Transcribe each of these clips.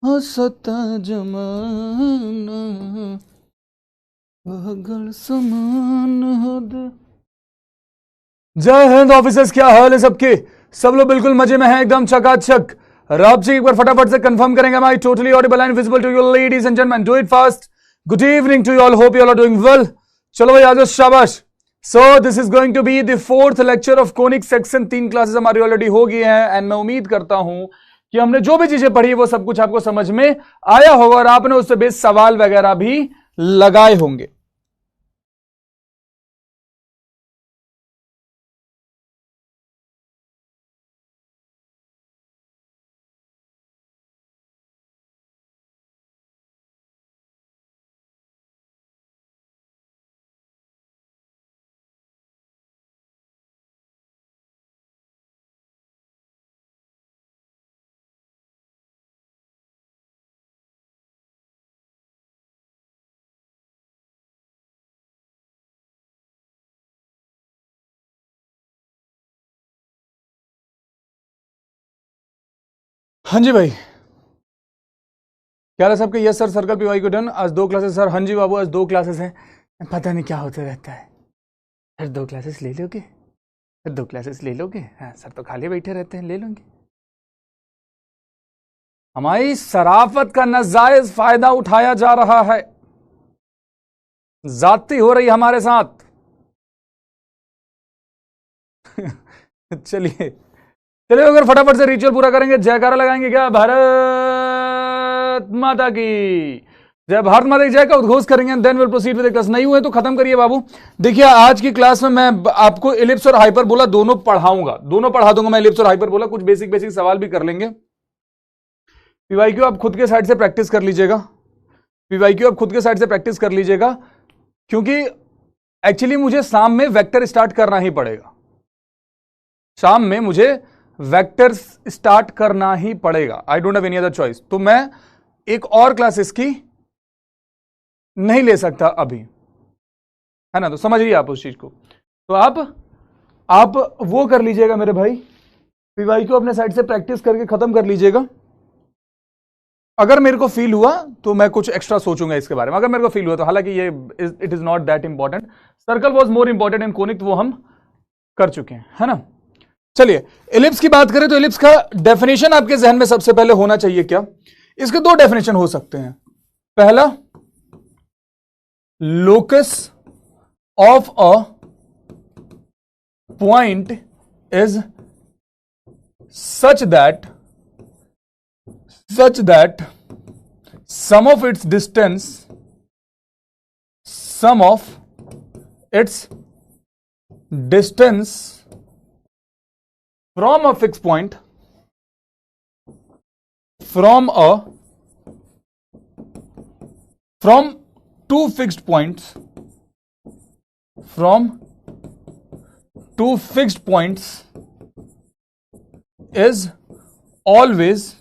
हंसता जमाना पागल समान हद। जय हिंद ऑफिसर्स, क्या हाल है सबके? सब लोग बिल्कुल मजे में हैं, एकदम चकाचक। राब जी एक बार फटाफट से कंफर्म करेंगे, my totally audible and visible to you ladies and gentleman? Do it fast. Good evening to you all, hope you all are doing well. चलो भाई आजो, शाबाश। So this is going to be the 4th lecture of conic section. 3 classes हमारी already हो गई हैं and मैं उम्मीद करता हूं कि हमने जो भी चीजें पढ़ी वो सब कुछ आपको समझ में आया होगा और आपने उससे बेस सवाल वगैरह भी लगाए होंगे। हाँ जी भाई, क्या है सबके? यस सर, सर्कल पीवाई को डन। आज 2 क्लासेस सर। हाँ जी बाबू, आज 2 क्लासेस हैं। पता नहीं क्या होता रहता है। सर 2 क्लासेस ले लोगे? सर 2 क्लासेस ले लोगे? हाँ सर, तो खाली बैठे रहते हैं, ले लेंगे। हमारी शराफत का नाजायज फायदा उठाया जा रहा है, जाती हो रही हमारे साथ। चलिए चलिए, अगर फटाफट से रिचुअल पूरा करेंगे। जयकारा लगाएंगे क्या? भारत माता की जय। भारत माता की जय का उद्घोष करेंगे, then will proceed with the class. नहीं हुए तो खत्म करिए बाबू। देखिए आज की क्लास में मैं आपको इलिप्स और हाइपरबोला दोनों पढ़ाऊंगा, दोनों पढ़ा दूंगा मैं। इलिप्स और हाइपरबोला, कुछ बेसिक बेसिक सवाल भी कर लेंगे। पीवाईक्यू आप खुद के साइड से प्रैक्टिस कर लीजिएगा। पीवाईक्यू आप खुद के साइड से प्रैक्टिस कर लीजिएगा, क्योंकि एक्चुअली मुझे शाम में वेक्टर स्टार्ट करना ही पड़ेगा। शाम में मुझे वेक्टर स्टार्ट करना ही पड़ेगा। I don't have any other choice. तो मैं एक और क्लास इसकी नहीं ले सकता अभी, है ना? तो समझिए आप उस चीज को। तो आप वो कर लीजिएगा मेरे भाई, पीवाई को अपने साइड से प्रैक्टिस करके खत्म कर लीजिएगा। अगर मेरे को फील हुआ तो मैं कुछ एक्स्ट्रा सोचूंगा इसके बारे में, अगर मेरे को फील हुआ तो। हालांकि ये it is not that important. Circle was more important in conic, वो हम कर चुके हैं, है ना? चलिए इलिप्स की बात करें तो इलिप्स का डेफिनेशन आपके जहन में सबसे पहले होना चाहिए क्या? इसके 2 डेफिनेशन हो सकते हैं। पहला, locus of a point is such that sum of its distance from a fixed point, from two fixed points is always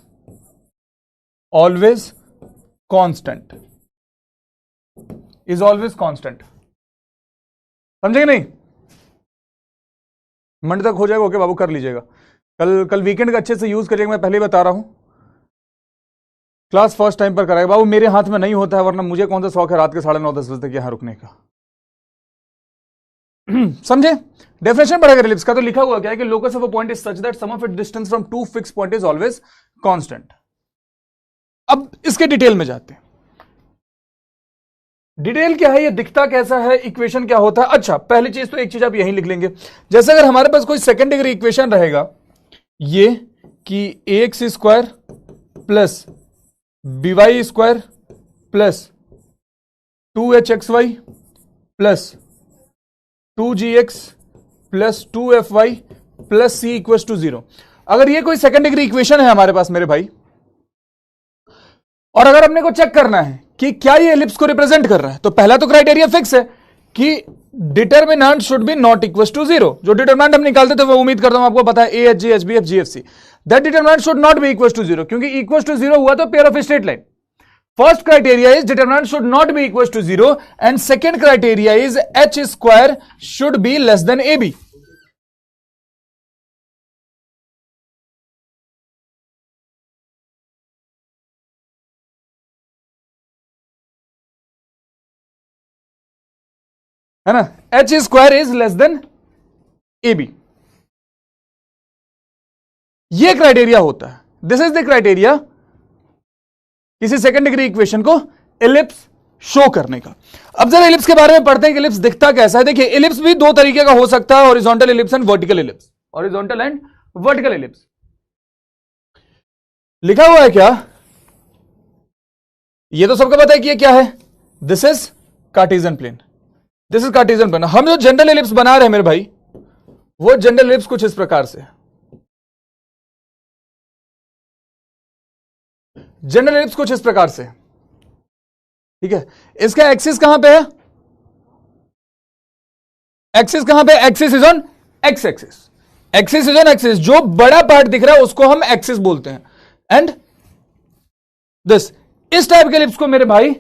constant, समझे नहीं? मंडे तक हो जाएगा। ओके बाबू, कर लीजिएगा। कल वीकेंड का अच्छे से यूज करिएगा, मैं पहले ही बता रहा हूं। क्लास फर्स्ट टाइम पर कराएगा बाबू, मेरे हाथ में नहीं होता है, वरना मुझे कौन सा शौक है रात के 9:30-10 बजे तक यहां रुकने का। समझे? डेफिनेशन पढ़ेगा इलिप्स का, तो लिखा हुआ क्या है कि locus of a point is such that sum of its distance from 2 fixed point is always constant. अब इसके डिटेल में जाते हैं। डिटेल क्या है, ये दिखता कैसा है, इक्वेशन क्या होता है? अच्छा, पहली चीज तो एक चीज आप यहीं लिख लेंगे। जैसे अगर हमारे पास कोई सेकंड डिग्री इक्वेशन रहेगा, ये कि ax square plus by square plus 2hxy plus 2gx plus 2fy plus c equal to 0। अगर ये कोई सेकंड डिग्री इक्वेशन है हमारे पास मेरे भाई, और अगर अपने को चेक करना है कि क्या ये एलिप्स को रिप्रेजेंट कर रहा है, तो पहला तो क्राइटेरिया फिक्स है कि determinant should be not equal to 0। जो डिटरमिनेंट हम निकालते थे वो उम्मीद करता हूं आपको पता है, a h g h b f g f c। That determinant should not be equal to 0, क्योंकि इक्वल टू 0 हुआ तो pair of straight line. First criteria is determinant should not be equal to 0, and second criteria is h square should be less than ab। है ना, H square is less than A B, ये criteria होता है। This is the criteria किसी second degree equation को ellipse show करने का। अब जरा एलिप्स के बारे में पढ़ते हैं कि एलिप्स दिखता कैसा है। देखिए एलिप्स भी दो तरीके का हो सकता है, horizontal ellipse and vertical ellipse. Horizontal and vertical ellipse लिखा हुआ है क्या? ये तो सबको पता है कि ये क्या है, this is Cartesian plane, this is Cartesian plane. हम जो जनरल एलिप्स बना रहे हैं मेरे भाई, वो जनरल एलिप्स कुछ इस प्रकार से, जनरल एलिप्स कुछ इस प्रकार से, ठीक है। इसका एक्सिस कहां पे है, एक्सिस कहां पे, axis is on x axis, axis is on axis. जो बड़ा पार्ट दिख रहा है उसको हम एक्सिस बोलते हैं। एंड दिस, इस टाइप के एलिप्स को मेरे भाई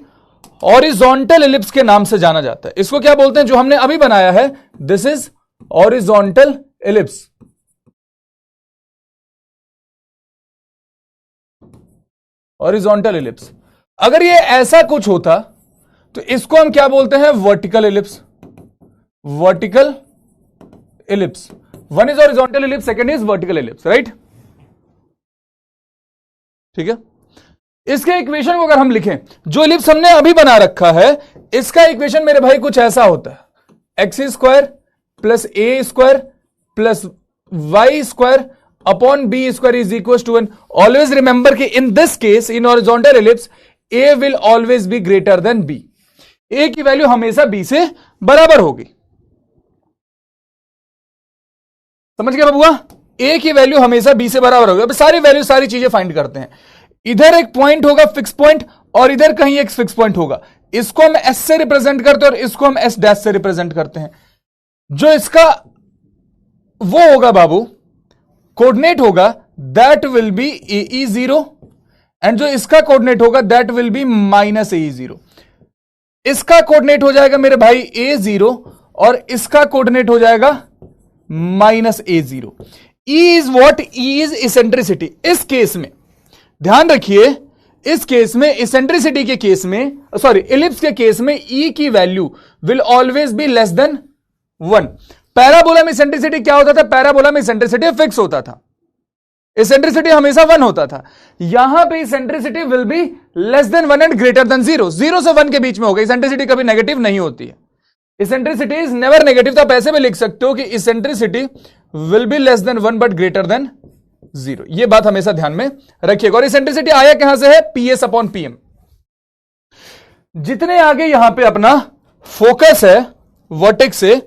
हॉरिजॉन्टल एलिप्स के नाम से जाना जाता है। इसको क्या बोलते हैं जो हमने अभी बनाया है, this is horizontal ellipse. Horizontal ellipse. अगर ये ऐसा कुछ होता तो इसको हम क्या बोलते हैं, vertical ellipse. Vertical ellipse, one is horizontal ellipse, second is vertical ellipse, right. ठीक है, इसके इक्वेशन को अगर हम लिखें, जो एलिप्स हमने अभी बना रखा है, इसका इक्वेशन मेरे भाई कुछ ऐसा होता है, x square plus A square plus Y square upon B square is equal to 1। Always remember कि in this case, in horizontal ellipse, a will always be greater than b. A की value हमेशा B से बराबर होगी। समझ गया बबुआ, ए की वैल्यू हमेशा बी से बराबर होगी। अब सारी वैल्यू, सारी चीजें फाइंड करते हैं। इधर एक पॉइंट होगा फिक्स पॉइंट, और इधर कहीं एक फिक्स पॉइंट होगा। इसको हम एस से रिप्रेजेंट करते हैं और इसको हम एस डैश से रिप्रेजेंट करते हैं। जो इसका वो होगा बाबू, कोऑर्डिनेट होगा, that will be A zero, and जो इसका कोऑर्डिनेट होगा that will B minus A zero. इसका कोऑर्डिनेट हो जाएगा मेरे भाई ए जीरो, और इसका कोऑर्डिनेट हो जाएगा minus A zero. E is what, E is eccentricity. इस केस में ध्यान रखिए, इस केस में, इसेंट्रिसिटी के केस में, सॉरी एलिप्स के केस में, ई की value will always be less than 1। Parabola में इसेंट्रिसिटी क्या होता था, पैराबोला में इसेंट्रिसिटी फिक्स होता था, इसेंट्रिसिटी हमेशा 1 होता था। यहां पे eccentricity will be less than 1 and greater than 0। 0 से 1 के बीच में होगा। इसेंट्रिसिटी कभी नेगेटिव नहीं होती है, इसेंट्रिसिटी इज नेवर नेगेटिव। तो आप ऐसे भी लिख सकते हो कि eccentricity will be less than 1 but greater than 0। ये बात हमेशा ध्यान में रखिएगा। और इसेंट्रिसिटी आया कहां से है, पीएस अपॉन पीएम। जितने आगे यहां पे अपना फोकस है वर्टेक्स से,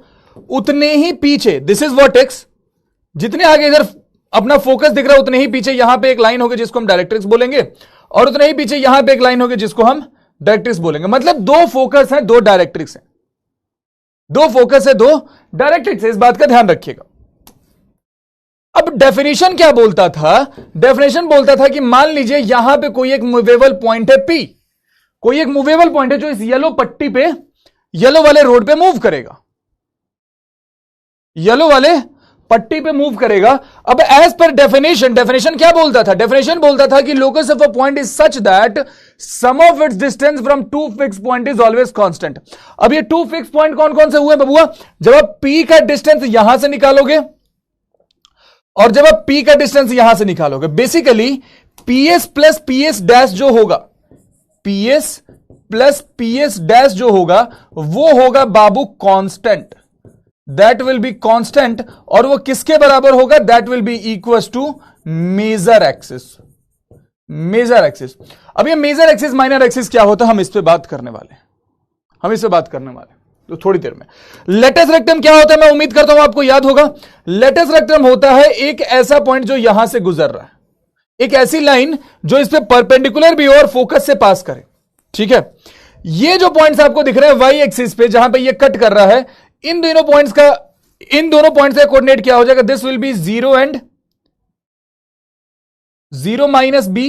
उतने ही पीछे, दिस इज वर्टेक्स, जितने आगे इधर अपना फोकस दिख रहा है, उतने ही पीछे यहां पे एक लाइन होगी जिसको हम डायरेक्ट्रिक्स बोलेंगे, और उतने ही पीछे यहां पे एक लाइन होगी जिसको हम डायरेक्ट्रिक्स बोलेंगे। मतलब दो फोकस है, दो डायरेक्ट्रिक्स है, दो फोकस है, दो डायरेक्ट्रिक्स है। इस बात का ध्यान रखिएगा। अब डेफिनेशन क्या बोलता था, डेफिनेशन बोलता था कि मान लीजिए यहां पे कोई एक मूवेबल पॉइंट है P, कोई एक मूवेबल पॉइंट है जो इस येलो पट्टी पे, येलो वाले रोड पे मूव करेगा, येलो वाले पट्टी पे मूव करेगा। अब एज पर डेफिनेशन, डेफिनेशन क्या बोलता था, डेफिनेशन बोलता था कि locus of a point is such that sum of its distance from two fix point is always constant. अब ये टू फिक्स पॉइंट कौन कौन से हुए बबुआ, जब आप P का डिस्टेंस यहां से निकालोगे और जब आप P का डिस्टेंस यहां से निकालोगे, basically PS plus PS dash जो होगा, PS प्लस PS डैश जो होगा, वो होगा बाबू constant, that will be constant. और वो किसके बराबर होगा, that will be equal to major axis, major axis. अब ये मेजर एक्सिस माइनर एक्सिस क्या होता है, हम इस पे बात करने वाले, हम इस पे बात करने वाले तो थोड़ी देर में। लेटस रेक्टम क्या होता है, मैं उम्मीद करता हूं आपको याद होगा। लेटस रेक्टम होता है एक ऐसा पॉइंट जो यहां से गुजर रहा है, एक ऐसी लाइन जो इस पे परपेंडिकुलर भी हो और फोकस से पास करे। ठीक है, ये जो पॉइंट्स आपको दिख रहे हैं वाई एक्सिस पे, जहां पे ये कट कर रहा है, इन दोनों पॉइंट्स का, इन दोनों पॉइंट्स का कोऑर्डिनेट क्या हो जाएगा, this will be 0 and 0 minus B,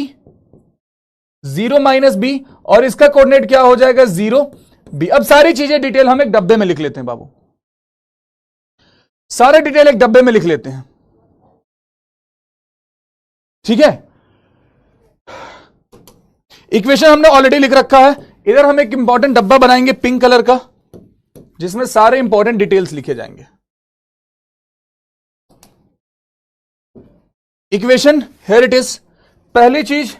0 minus B, और इसका कोऑर्डिनेट क्या हो जाएगा, 0 बी। अब सारी चीजें डिटेल हम एक डब्बे में लिख लेते हैं बाबू, सारे डिटेल एक डब्बे में लिख लेते हैं। ठीक है, इक्वेशन हमने ऑलरेडी लिख रखा है। इधर हम एक इंपॉर्टेंट डब्बा बनाएंगे पिंक कलर का, जिसमें सारे इंपॉर्टेंट डिटेल्स लिखे जाएंगे। Equation here it is. पहली चीज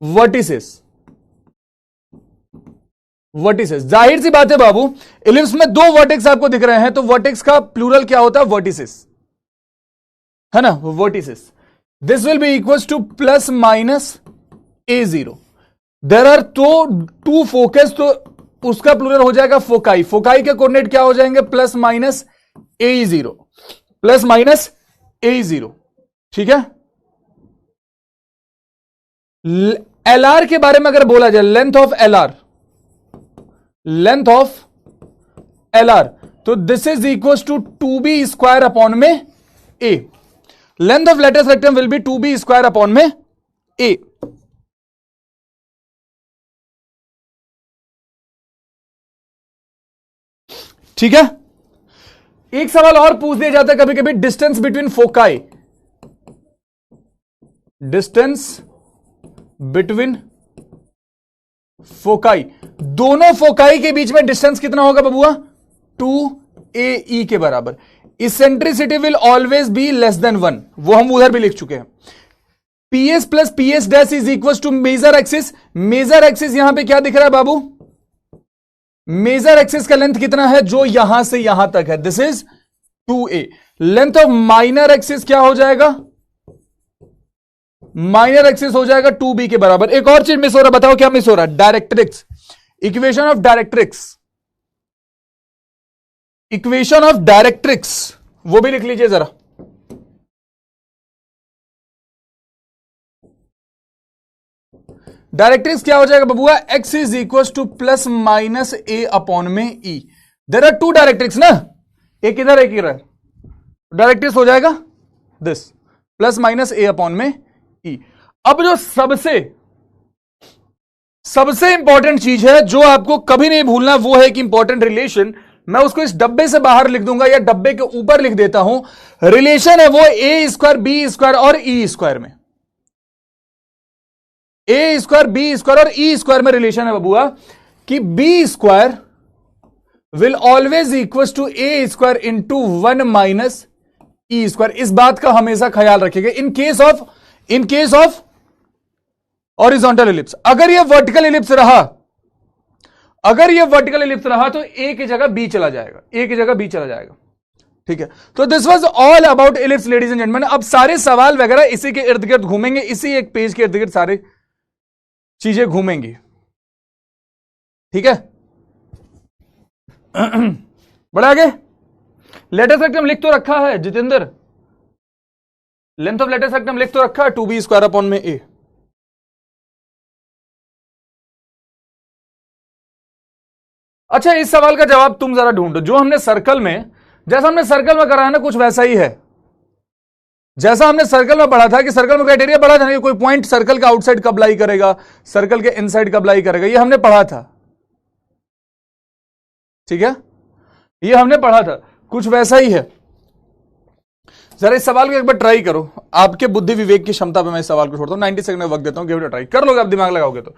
वर्टिसेस। वर्टिसेस, जाहिर सी बात है बाबू, इलिप्स में दो वर्टेक्स आपको दिख रहे हैं, तो वर्टेक्स का प्लूरल क्या होता है? वर्टिसेस, है ना? Vertices. This will be equal to plus minus A0। There are two focus, तो उसका प्लूरल हो जाएगा फोकाई। फोकाई के कोऑर्डिनेट क्या हो जाएंगे? Plus minus A0, plus minus A0। ठीक है। LR के बारे में अगर बोला जाए, length of LR, length of LR, तो this is equal to 2b square upon में A। Length of latus rectum will be 2b square upon में A। ठीक है। एक सवाल और पूछ दिया जाता है कभी कभी, distance between foci. Distance between foci, दोनों फोकाई के बीच में डिस्टेंस कितना होगा बबुआ? 2AE के बराबर। Eccentricity will always be less than 1, वो हम उधर भी लिख चुके हैं। PS plus PS dash is equal to major axis. Major axis यहां पे क्या दिख रहा है बाबू? मेजर एक्सिस का लेंथ कितना है? जो यहां से यहां तक है, this is 2A। Length of minor axis क्या हो जाएगा? माइनर एक्सिस हो जाएगा 2B के बराबर। एक और चीज मिस हो रहा, बताओ क्या मिस हो रहा है? Directrix. Equation of directrix, equation of directrix वो भी लिख लीजिए जरा। डायरेक्ट्रिक्स क्या हो जाएगा बबुआ? X is equal to plus minus A upon में E। There are two directrix ना, एक इधर एक इधर। डायरेक्ट्रिक्स हो जाएगा this, plus minus A upon में E। अब जो सबसे इंपॉर्टेंट चीज है जो आपको कभी नहीं भूलना, वो है एक इंपॉर्टेंट रिलेशन। मैं उसको इस डब्बे से बाहर लिख दूंगा या डब्बे के ऊपर लिख देता हूं। रिलेशन है वो A स्क्वायर B स्क्वायर और E स्क्वायर में। A स्क्वायर B स्क्वायर और E स्क्वायर में रिलेशन है बबुआ कि B square will always equal to A square into 1 minus E square. इस बात का हमेशा ख्याल रखिएगा in case of horizontal ellipse. अगर यह वर्टिकल इलिप्स रहा, तो A की जगह B चला जाएगा, ठीक है। तो this was all about ellipse ladies and gentleman. अब सारे सवाल वगैरह इसी के इर्द गिर्द घूमेंगे, इसी एक पेज के इर्द गिर्द सारे चीजें घूमेंगी, ठीक है। बढ़ा आगे। लेटेस्ट रेक्टम लिख तो रखा है Jitendra, length of latus rectum लिख तो रखा है 2B स्क्वायर अपॉन में A। अच्छा, इस सवाल का जवाब तुम जरा ढूंढो। जो हमने सर्कल में, जैसा हमने सर्कल में करा है ना, कुछ वैसा ही है। जैसा हमने सर्कल में पढ़ा था कि सर्कल में क्राइटेरिया पढ़ा था ना, कोई पॉइंट सर्कल के आउटसाइड कब लाई करेगा, सर्कल के इनसाइड कब लाई करेगा, ये हमने पढ़ा था, ठीक है। ये हमने पढ़ा था, कुछ वैसा ही है। जरा इस सवाल को एक बार ट्राई करो। आपके बुद्धि विवेक की क्षमता पे मैं इस सवाल को छोड़ता हूं, 90 सेकंड में वक्त देता हूं, गिव इट अ ट्राई। कर लोगे आप, दिमाग लगाओगे तो।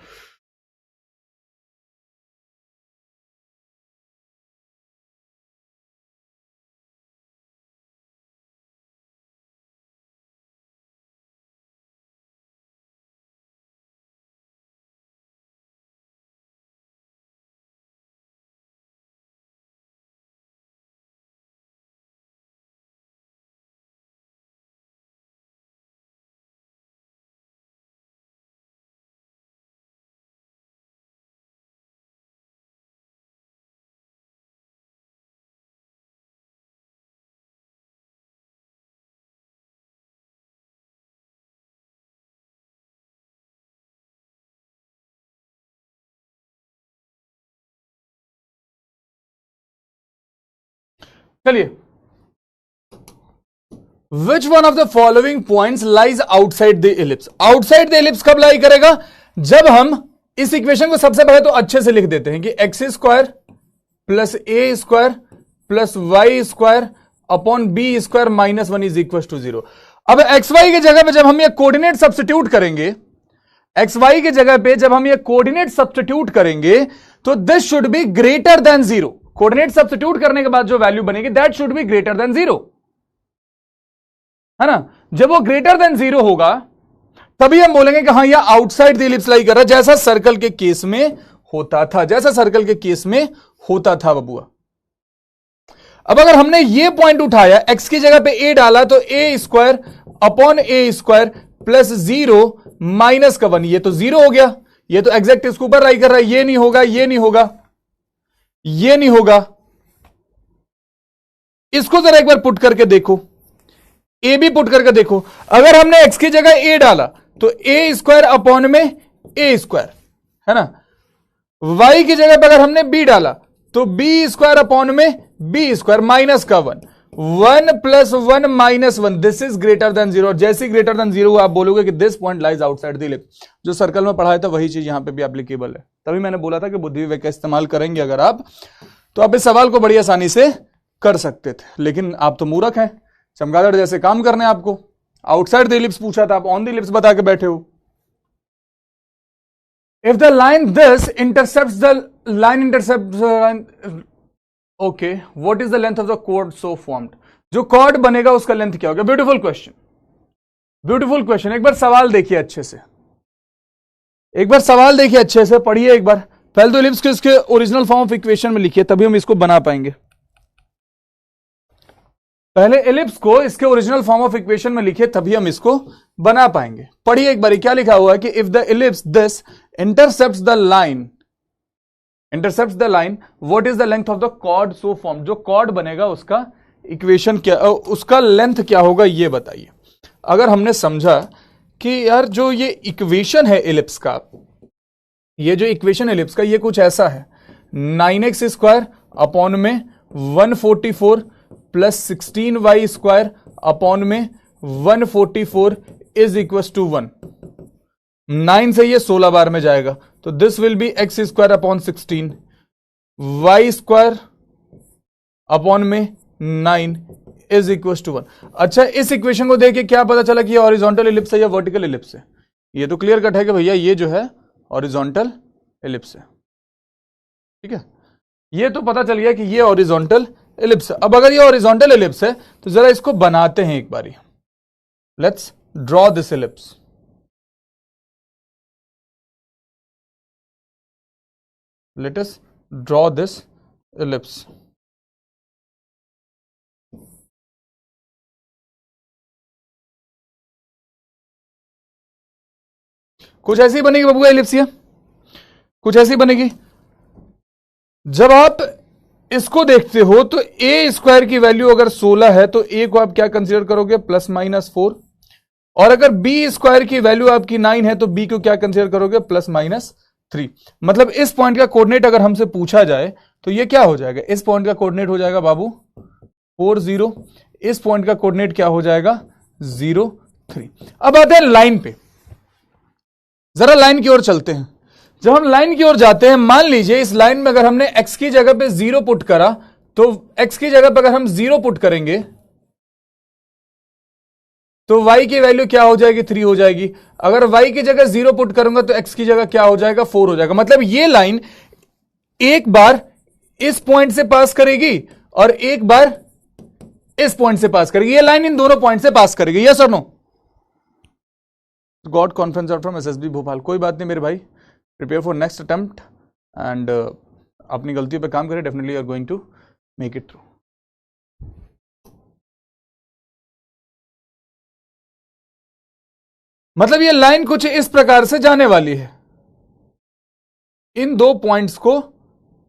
चलिए, which one of the following points lies outside the ellipse. Outside the ellipse कब लाई करेगा? जब हम इस इक्वेशन को सबसे पहले तो अच्छे से लिख देते हैं कि X square plus A square plus Y square upon B square minus 1 is equal to 0। अब एक्स वाई की जगह पे जब हम ये कोऑर्डिनेट सब्स्टिट्यूट करेंगे, एक्स वाई की जगह पे जब हम ये कोऑर्डिनेट सब्स्टिट्यूट करेंगे, तो this should be greater then 0। Coordinate substitute करने के बाद जो वैल्यू बनेगी that should be greater then 0, है ना। जब वो ग्रेटर देन 0 होगा तभी हम बोलेंगे कि हाँ यह आउटसाइड द इलिप्स लाई कर रहा है, जैसा सर्कल के केस में होता था, जैसा सर्कल के केस में होता था बबुआ। अब अगर हमने ये पॉइंट उठाया, x की जगह पे a डाला, तो a square upon a square plus 0 minus का 1, ये तो 0 हो गया, ये तो एग्जैक्ट इसके ऊपर लाई कर रहा है, ये नहीं होगा, ये नहीं होगा, ये नहीं होगा। इसको जरा एक बार पुट करके देखो, a भी पुट करके देखो। अगर हमने x की जगह a डाला तो a स्क्वायर अपॉन में a स्क्वायर, है ना। y की जगह पर अगर हमने b डाला तो b स्क्वायर अपॉन में b स्क्वायर माइनस का 1, 1 plus 1 minus 1, this is greater then 0। जैसे ग्रेटर देन 0 आप बोलोगे कि this point lies outside the ellipse. जो सर्कल में पढ़ाया था वही चीज यहां पे भी एप्लीकेबल है। तभी मैंने बोला था कि बुद्धि विवेक का इस्तेमाल करेंगे अगर आप, तो आप इस सवाल को बड़ी आसानी से कर सकते थे, लेकिन आप तो मूर्ख हैं, चमगादड़ जैसे काम करने आपको। आउटसाइड द इलिप्स पूछा था, आप ऑन द इलिप्स बता के बैठे हो। If the line this intercepts the line okay, what is the length of the chord so formed? जो chord बनेगा उसका लेंथ क्या होगा? Beautiful question, beautiful question. एक बार सवाल देखिए अच्छे से, एक बार सवाल देखिए अच्छे से, पढ़िए एक बार। पहले तो इलिप्स को इसके ओरिजिनल फॉर्म ऑफ इक्वेशन में लिखिए, तभी हम इसको बना पाएंगे। पहले इलिप्स को इसके ओरिजिनल फॉर्म ऑफ इक्वेशन में लिखिए, तभी हम इसको बना पाएंगे। पढ़िए एक बार, क्या लिखा हुआ है कि if the ellipse this intercepts the line what is the length of the chord so formed? जो chord बनेगा उसका इक्वेशन क्या, उसका लेंथ क्या होगा, ये बताइए। अगर हमने समझा कि यार जो ये इक्वेशन है इलिप्स का, ये जो इक्वेशन इलिप्स का, ये कुछ ऐसा है, 9x स्क्वायर अपॉन में 144 प्लस 16y स्क्वायर अपॉन में 144 इज इक्वल टू 1। 9 से ये 16 बार में जाएगा, तो this will be X square upon 16, Y square upon में 9 इज इक्वल टू 1। अच्छा, इस इक्वेशन को देख के क्या पता चला कि ये हॉरिजॉन्टल इलिप्स है या वर्टिकल इलिप्स है? ये तो क्लियर कट है कि भैया ये जो है हॉरिजॉन्टल इलिप्स है, ठीक है। ये तो पता चल गया कि ये हॉरिजॉन्टल इलिप्स है। अब अगर ये हॉरिजॉन्टल इलिप्स है तो जरा इसको बनाते हैं एक बारी। Let's draw this ellipse. Let us draw this ellipse. कुछ ऐसी बनेगी बबुआ इलिप्स, ये कुछ ऐसी बनेगी। जब आप इसको देखते हो तो a स्क्वायर की वैल्यू अगर 16 है तो a को आप क्या कंसीडर करोगे? Plus minus 4। और अगर b स्क्वायर की वैल्यू आपकी 9 है तो b को क्या कंसीडर करोगे? Plus minus 3। मतलब इस पॉइंट का कोऑर्डिनेट अगर हमसे पूछा जाए तो ये क्या हो जाएगा? इस पॉइंट का कोऑर्डिनेट हो जाएगा बाबू 4 0, इस पॉइंट का कोऑर्डिनेट क्या हो जाएगा? 0 3। अब आते हैं लाइन पे, जरा लाइन की ओर चलते हैं। जब हम लाइन की ओर जाते हैं, मान लीजिए इस लाइन में अगर हमने x की जगह पे 0 पुट करा, तो x की जगह पे अगर हम 0 पुट करेंगे तो y की वैल्यू क्या हो जाएगी? 3 हो जाएगी। अगर y की जगह 0 पुट करूंगा तो x की जगह क्या हो जाएगा? 4 हो जाएगा। मतलब ये लाइन एक बार इस पॉइंट से पास करेगी और एक बार इस पॉइंट से पास करेगी। ये लाइन इन दोनों पॉइंट से पास करेगी, यस और no? Got conference out from SSB Bhopal. कोई बात नहीं मेरे भाई, prepare for next attempt and अपनी गलतियों पे काम करें, definitely you are going to make it through. मतलब ये लाइन कुछ इस प्रकार से जाने वाली है, इन दो पॉइंट्स को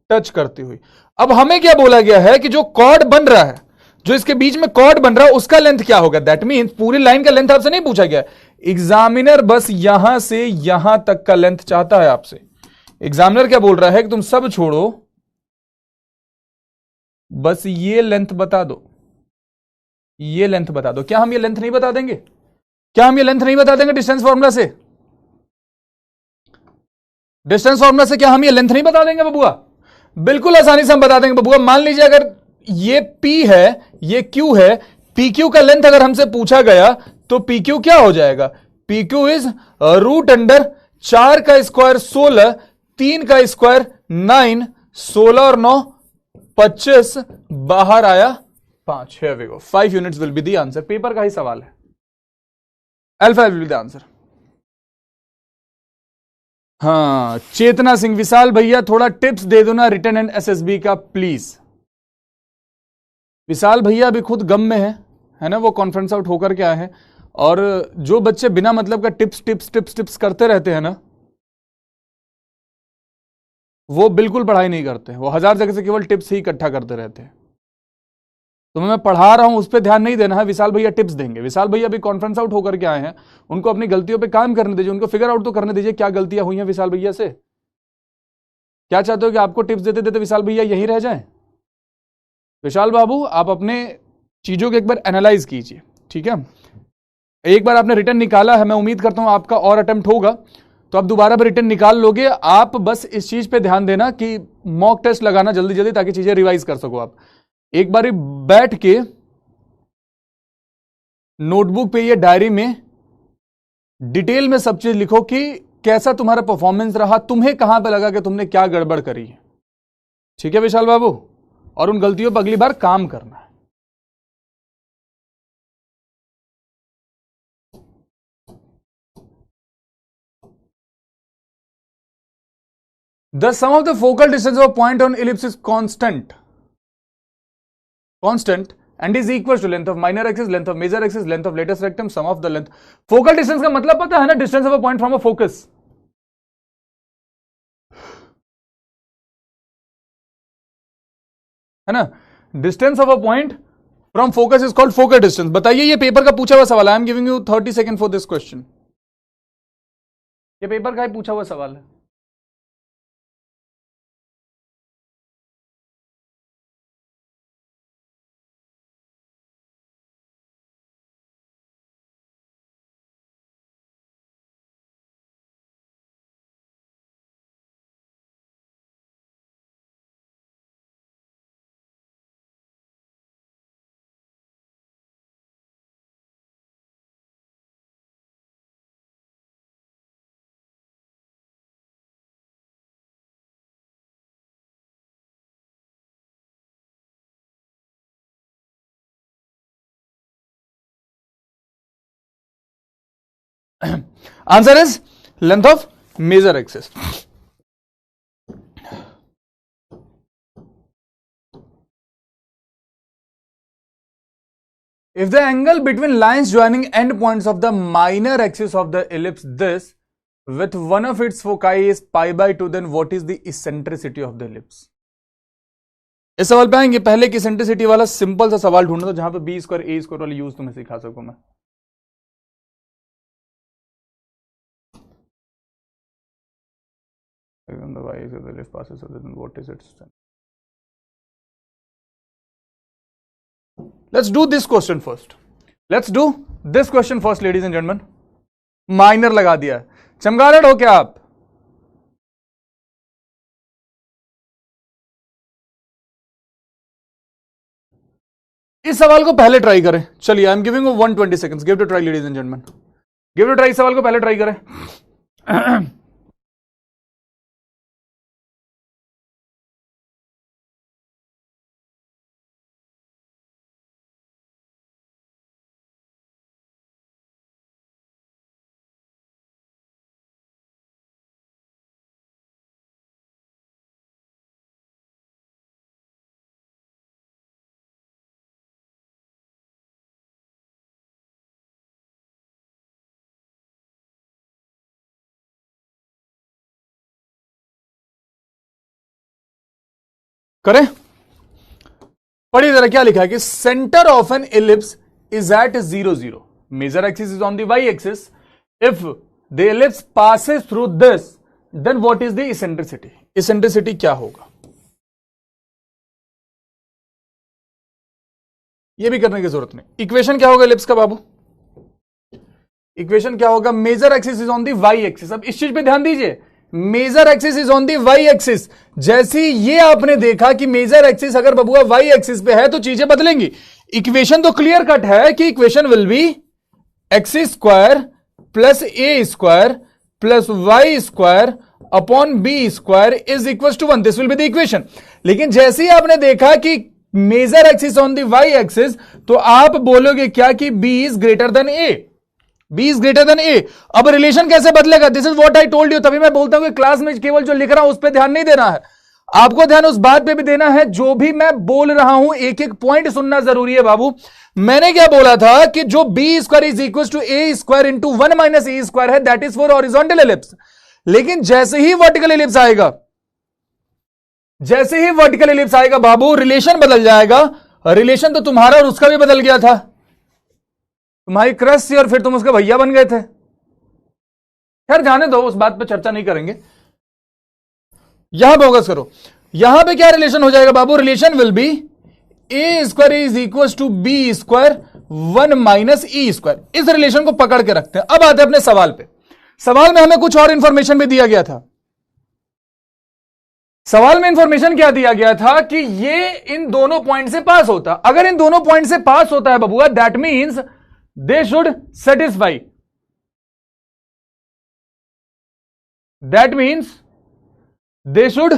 टच करती हुई। अब हमें क्या बोला गया है कि जो कॉर्ड बन रहा है, जो इसके बीच में कॉर्ड बन रहा है, उसका लेंथ क्या होगा? दैट मीन्स पूरी लाइन का लेंथ आपसे नहीं पूछा गया। एग्जामिनर बस यहां से यहां तक का लेंथ चाहता है आपसे। एग्जामिनर क्या बोल रहा है कि तुम सब छोड़ो, बस ये लेंथ बता दो, ये लेंथ बता दो। क्या हम ये लेंथ नहीं बता देंगे? क्या हम ये लेंथ नहीं बता देंगे डिस्टेंस फॉर्मूला से? डिस्टेंस फॉर्मूला से क्या हम ये लेंथ नहीं बता देंगे बबुआ? बिल्कुल आसानी से हम बता देंगे बबुआ। मान लीजिए अगर ये P है, ये Q है, PQ का लेंथ अगर हमसे पूछा गया तो PQ क्या हो जाएगा? PQ इज रूट अंडर 4 का स्क्वायर 16, 3 का स्क्वायर 9, 16 और 9 25 बाहर आया 5. Here we go. 5 units will be the answer. Paper का ही सवाल है. Alpha will be the answer. हाँ, चेतना सिंह, विशाल भैया थोड़ा टिप्स दे दो ना रिटर्न एंड एसएसबी का प्लीज. विशाल भैया अभी खुद गम में है ना, वो कॉन्फ्रेंस आउट होकर के आए हैं. और जो बच्चे बिना मतलब का टिप्स टिप्स टिप्स टिप्स करते रहते हैं ना, वो बिल्कुल पढ़ाई नहीं करते. वो 1000 जगह से केवल टिप्स ही इकट्ठा करते रहते हैं. तो मैं पढ़ा रहा हूं उस पर ध्यान नहीं देना है. विशाल भैया टिप्स देंगे. विशाल भैया अभी कॉन्फ्रेंस आउट होकर के आए हैं, उनको अपनी गलतियों पे काम करने दीजिए, उनको फिगर आउट तो करने दीजिए क्या गलतियां हुई हैं विशाल भैया से. क्या चाहते हो कि आपको टिप्स देते देते विशाल भैया यही रह जाए? विशाल बाबू, आप अपने चीजों को एक बार एनालाइज कीजिए, ठीक है. एक बार आपने रिटर्न निकाला है, मैं उम्मीद करता हूं आपका और अटेम्प्ट होगा, तो आप दोबारा भी रिटर्न निकाल लोगे. आप बस इस चीज पे ध्यान देना कि मॉक टेस्ट लगाना जल्दी जल्दी, ताकि चीजें रिवाइज कर सको. आप एक बार बैठ के नोटबुक पे या डायरी में डिटेल में सब चीज लिखो कि कैसा तुम्हारा परफॉर्मेंस रहा, तुम्हें कहां पे लगा कि तुमने क्या गड़बड़ करी है. ठीक है विशाल बाबू, और उन गलतियों पर अगली बार काम करना है. The sum of the focal distance of a point on ellipse is constant and is equal to length of minor axis, length of major axis, length of latest rectum, sum of the length. Focal distance का मतलब पता है ना, distance of a point from a focus. है ना, distance of a point from focus is called focal distance. बताइए, ये paper का पूछा हुआ सवाल है. I am giving you 30 seconds for this question. ये पेपर का ही पूछा हुआ सवाल है. Answer is length of major axis. If the angle between lines joining end points of the minor axis of the ellipse this with one of its foci is pi/2, then what is the eccentricity of the ellipse? इस सवाल पे आएंगे. पहले की eccentricity वाला simple सा सवाल ढूंढना था जहां पे b स्क्वायर a स्क्वायर वाला यूज तुम्हें सिखा सकूं मैं. On the y-axis the ellipse passes, so then what is its center? Let's do this question first. Ladies and gentlemen. Minor लगा दिया है. चमगादड़ हो क्या आप? इस सवाल को पहले ट्राई करें. चलिए, आई am giving you 120 seconds. Give it a try ladies and gentleman. Give it a try. सवाल को पहले ट्राई करें. करें. पढ़िए जरा क्या लिखा है कि centre of an ellipse is at 0 0. Major axis is on the Y axis. If the ellipse passes through this, then what is the eccentricity? Eccentricity क्या होगा? ये भी करने की जरूरत नहीं. इक्वेशन क्या होगा एलिप्स का बाबू? इक्वेशन क्या होगा? Major axis is on the Y axis. अब इस चीज पे ध्यान दीजिए. Major axis is on the Y axis. जैसे ये आपने देखा कि मेजर एक्सिस अगर बबुआ वाई एक्सिस पे है तो चीजें बदलेंगी. इक्वेशन तो क्लियर कट है कि equation will be X square plus A square plus Y square upon B square is equal to 1। This will be the equation. लेकिन जैसे ही आपने देखा कि major axis on the Y axis, तो आप बोलोगे क्या कि b is greater than a, b is greater than a। अब रिलेशन कैसे बदलेगा? This is what I told you. तभी मैं बोलता हूं कि क्लास में केवल जो लिख रहा हूं उस पर ध्यान नहीं देना है, आपको ध्यान उस बात पे भी देना है जो भी मैं बोल रहा हूं, एक एक पॉइंट सुनना जरूरी है बाबू। मैंने क्या बोला था कि जो b square is equal to a square into 1 minus a square है, that is for horizontal ellipse. लेकिन जैसे ही वर्टिकल एलिप्स आएगा, जैसे ही वर्टिकल एलिप्स आएगा बाबू, रिलेशन बदल जाएगा। रिलेशन तो तुम्हारा और उसका भी बदल गया था, तुम्हारी क्रश थी और फिर तुम उसके भैया बन गए थे। खैर जाने दो, उस बात पर चर्चा नहीं करेंगे, यहां फोकस करो। यहां पे क्या रिलेशन हो जाएगा बाबू? Relation will be a square is equal to b square 1 minus e square. इस रिलेशन को पकड़ के रखते हैं। अब आते हैं अपने सवाल पे। सवाल में हमें कुछ और इंफॉर्मेशन भी दिया गया था। सवाल में इंफॉर्मेशन क्या दिया गया था कि ये इन दोनों पॉइंट से पास होता। अगर इन दोनों पॉइंट से पास होता है बबुआ, that means they should satisfy, that means they should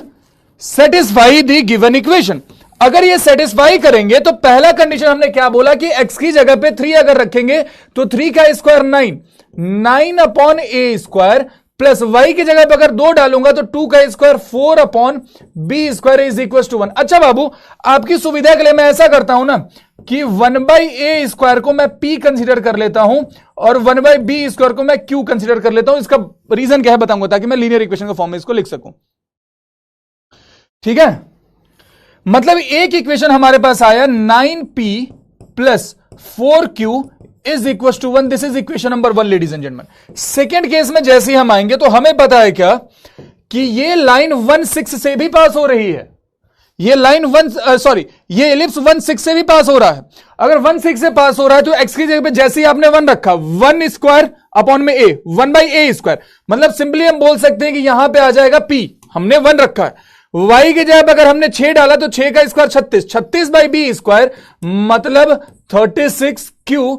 satisfy the given equation. अगर ये सेटिस्फाई करेंगे तो पहला कंडीशन हमने क्या बोला कि x की जगह पे 3 अगर रखेंगे तो 3 का square 9 upon a square, plus y की जगह पे अगर 2 डालूंगा तो 2 का square 4 upon B square is equal to 1। अच्छा बाबू, आपकी सुविधा के लिए मैं ऐसा करता हूं ना कि 1 बाई ए स्क्वायर को मैं p कंसीडर कर लेता हूं और 1 बाई बी स्क्वायर को मैं q कंसीडर कर लेता हूं। इसका रीजन क्या है बताऊंगा, ताकि मैं लीनियर इक्वेशन के फॉर्म में इसको लिख सकूं। ठीक है, मतलब एक इक्वेशन हमारे पास आया 9p plus 4q is equal to 1। This is equation number 1 ladies and gentleman. Second case में जैसे ही हम आएंगे तो हमें पता है क्या कि ये लाइन 1 6 से भी पास हो रही है, ये लाइन ये एलिप्स 1 6 से भी पास हो रहा है। अगर 1 6 से पास हो रहा है तो x की जगह पे जैसे ही आपने 1 रखा, 1 स्क्वायर अपॉन में a, 1 बाई ए स्क्वायर, मतलब सिंपली हम बोल सकते हैं कि यहां पे आ जाएगा p, हमने 1 रखा है। y की जगह पे अगर हमने 6 डाला तो 6 का स्क्वायर 36, 36 बाई बी स्क्वायर मतलब 36q,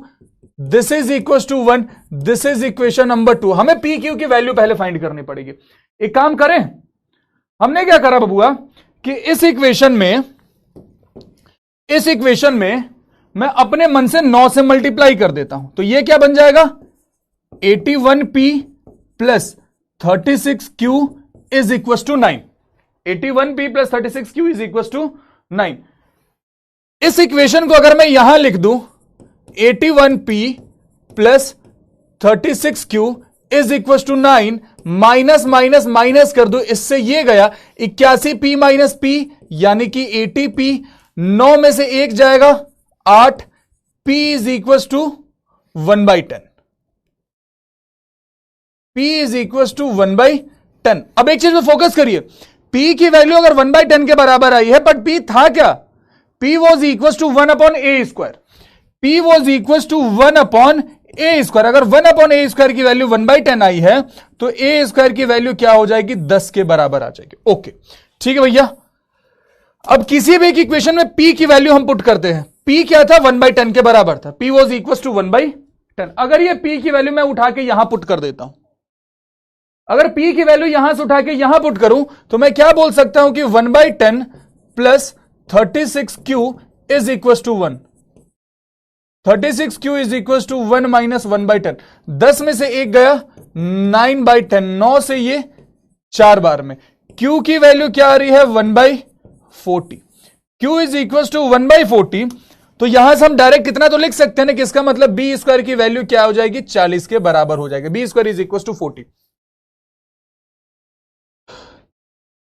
this is equal to 1। This is equation number 2। हमें पी क्यू की वैल्यू पहले फाइंड करनी पड़ेगी। एक काम करें, हमने क्या करा बबुआ कि इस इक्वेशन में मैं अपने मन से 9 से मल्टीप्लाई कर देता हूं, तो ये क्या बन जाएगा 81p plus 36q is equal to 9। 81p plus 36q is equal to 9। इस इक्वेशन को अगर मैं यहां लिख दूं 81p plus 36q is equal to 9, minus minus minus कर दो, इससे ये गया 81p माइनस p यानी कि 80p, 9 में से 1 जाएगा 8, p is equal to 1/10, p is equal to 1/10। अब एक चीज में फोकस करिए, p की वैल्यू अगर 1/10 के बराबर आई है, बट p था क्या, p was equal to 1 upon a square, p was equal to 1 upon a square. अगर 1 अपॉन ए स्क्वायर की वैल्यू 1/10 आई है तो ए स्क्वायर की वैल्यू क्या हो जाएगी 10 के बराबर आ जाएगी। ओके ठीक है भैया। अब किसी भी एक इक्वेशन में p की वैल्यू हम पुट करते हैं, p क्या था 1/10 के बराबर था, p वॉज इक्वल टू 1/10। अगर ये p की वैल्यू मैं उठा के यहां पुट कर देता हूं, अगर p की वैल्यू यहां से उठा के यहां पुट करूं तो मैं क्या बोल सकता हूं कि 1/10 plus 36q is equal to 1। 36q is equal to 1 minus 1/10। 10 में से 1 गया 9/10, 9 से ये 4 बार में। q की वैल्यू क्या आ रही है 1/40। q इज इक्वल टू 1/40, तो यहां से हम डायरेक्ट कितना तो लिख सकते हैं ना कि इसका मतलब बी स्क्वायर की वैल्यू क्या हो जाएगी 40 के बराबर हो जाएगी। B square is equal to 40,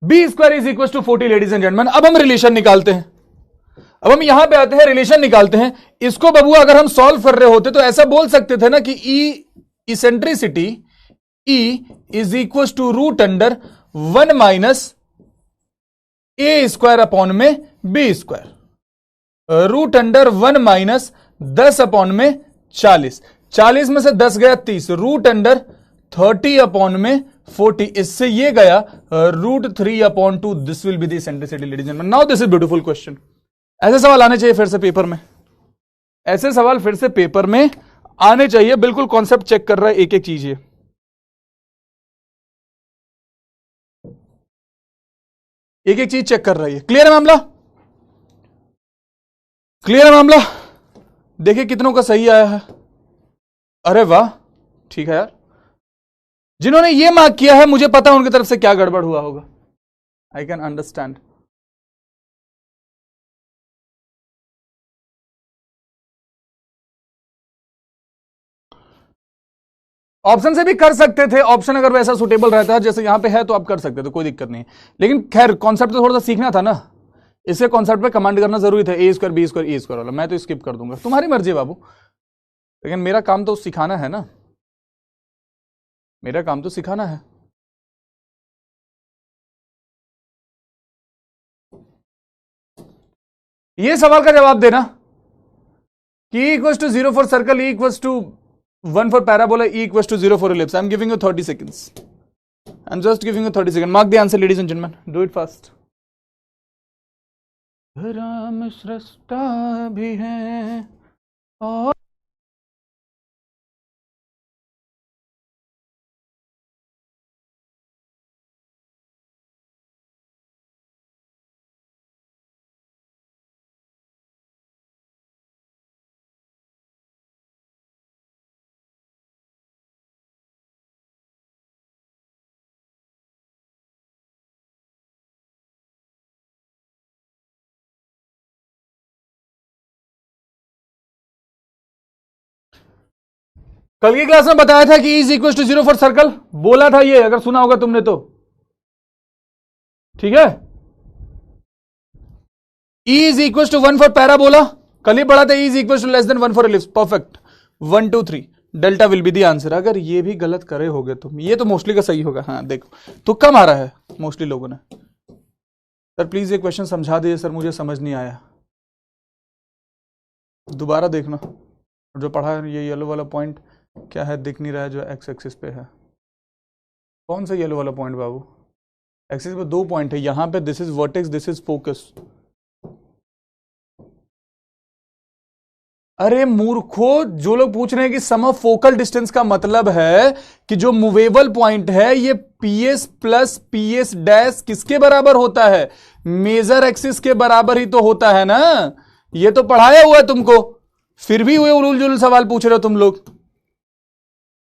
b square is equal to 40 ladies and gentleman. अब हम रिलेशन निकालते हैं, अब हम यहां पे आते हैं, रिलेशन निकालते हैं। इसको बबुआ अगर हम सॉल्व कर रहे होते तो ऐसा बोल सकते थे ना कि e eccentricity e is equal to root under 1 minus a square upon में b square, root under 1 minus 10 upon में 40, 40 में से 10 गया 30, रूट अंडर 30 अपॉन में 40, इससे ये गया √3 upon 2। This will be the eccentricity ladies and gentleman. Now this is beautiful question. ऐसे सवाल आने चाहिए फिर से पेपर में, ऐसे सवाल फिर से पेपर में आने चाहिए। बिल्कुल कॉन्सेप्ट चेक कर रहा है एक एक चीज ये। एक एक चीज चेक कर रही है। क्लियर है मामला? क्लियर है मामला? देखिए कितनों का सही आया है। अरे वाह, ठीक है यार। जिन्होंने ये मार्क किया है मुझे पता है उनकी तरफ से क्या गड़बड़ हुआ होगा। I can understand. ऑप्शन से भी कर सकते थे, ऑप्शन अगर वैसा सुटेबल रहता है जैसे यहां पे है तो आप कर सकते थे, कोई दिक्कत नहीं। लेकिन खैर कॉन्सेप्ट तो थोड़ा सा सीखना था ना, इससे कॉन्सेप्ट पे कमांड करना जरूरी था। ए square B square e square वाला मैं तो स्किप कर दूंगा, तुम्हारी मर्जी बाबू, लेकिन मेरा काम तो सिखाना है ना, मेरा काम तो सिखाना है। ये सवाल का जवाब देना कि E equals to 0 for circle, E equals to 1 for parabola, E equals to 0 for ellipse. I'm giving you 30 seconds. I'm just giving you 30 seconds. Mark the answer, ladies and gentlemen. Do it fast. Ram सृष्टा भी है और कल की class में बताया था कि is equal to 0 for circle, बोला था ये, अगर सुना होगा तुमने तो। ठीक है, E is equal to 1 for parabola, कल ही पढ़ा था E is equal to less than 1 for ellipse. Perfect, 1 2 3 delta will be the answer. अगर ये भी गलत करे होगे तुम, ये तो मोस्टली का सही होगा। हाँ देखो, तुक्का मारा है मोस्टली लोगों ने। सर प्लीज ये क्वेश्चन समझा दीजिए सर, मुझे समझ नहीं आया, दोबारा देखना। जो पढ़ा है ये येलो वाला पॉइंट क्या है, दिख नहीं रहा है, जो एक्स एक्सिस पे है। कौन सा येलो वाला पॉइंट बाबू? एक्सिस पे 2 पॉइंट है, यहां पे this is vertex, this is focus. अरे मूर्खो, जो लोग पूछ रहे हैं कि सम ऑफ फोकल डिस्टेंस का मतलब है कि जो मूवेबल पॉइंट है ये पीएस प्लस पीएस डैश किसके बराबर होता है? मेजर एक्सिस के बराबर ही तो होता है ना। ये तो पढ़ाया हुआ है तुमको, फिर भी हुए उलूल जुलूल सवाल पूछ रहे हो तुम लोग।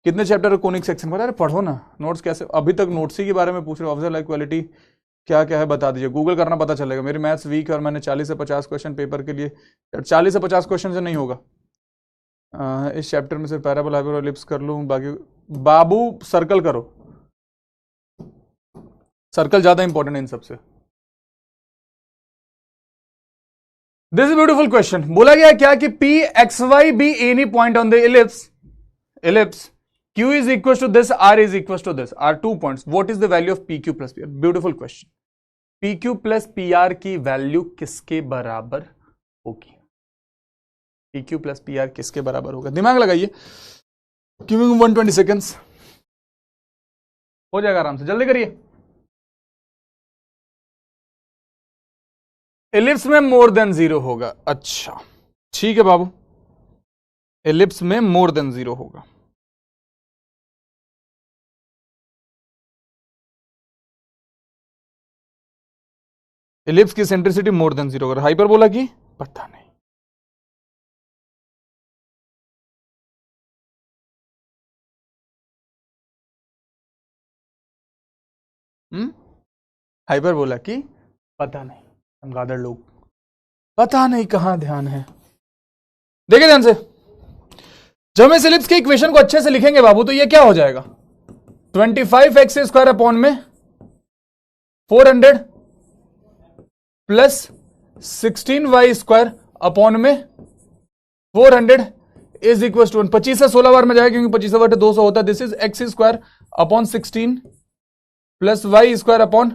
कितने चैप्टर कोनिक सेक्शन पर? अरे पढ़ो ना, नोट्स कैसे, अभी तक नोट्स ही के बारे में पूछ रहे हो। ऑब्जर्व लाइक क्वालिटी क्या क्या है बता दीजिए, गूगल करना पता चलेगा। मेरी मैथ्स वीक है और मैंने 40 से 50 क्वेश्चन पेपर के लिए, 40 से 50 क्वेश्चन से नहीं होगा। इस चैप्टर में सिर्फ पैराबोला हाइपरबोला एलिप्स कर लूं, बाकी बाबू सर्कल करो, सर्कल ज्यादा इंपॉर्टेंट है इन सबसे। This is beautiful question. बोला गया क्या कि p x y b any point on the ellipse Q is equals to this, R is equals to this, are 2 points. What is the value of PQ plus PR? Beautiful question. PQ plus PR की value किसके बराबर होगी? PQ plus PR किसके बराबर होगा? दिमाग लगाइए। Giving 120 seconds. हो जाएगा आराम से, जल्दी करिए। एलिप्स में मोर देन 0 होगा। अच्छा ठीक है बाबू, एलिप्स में मोर देन 0 होगा। एलिप्स की सेंट्रिसिटी मोर देन 0 अगर हाइपरबोला की पता नहीं। हाइपरबोला की पता नहीं, चमगादड़ लोग, पता नहीं कहां ध्यान है। देखिए ध्यान से, जब हम इस एलिप्स के इक्वेशन को अच्छे से लिखेंगे बाबू तो ये क्या हो जाएगा? 25x स्क्वायर अपॉन में 400 प्लस 16y स्क्वायर अपॉन में 400 इज इक्वल टू 25 से 16 बार में जाएगा क्योंकि 25 बटे 200 होता है। This is x square upon 16 plus Y square upon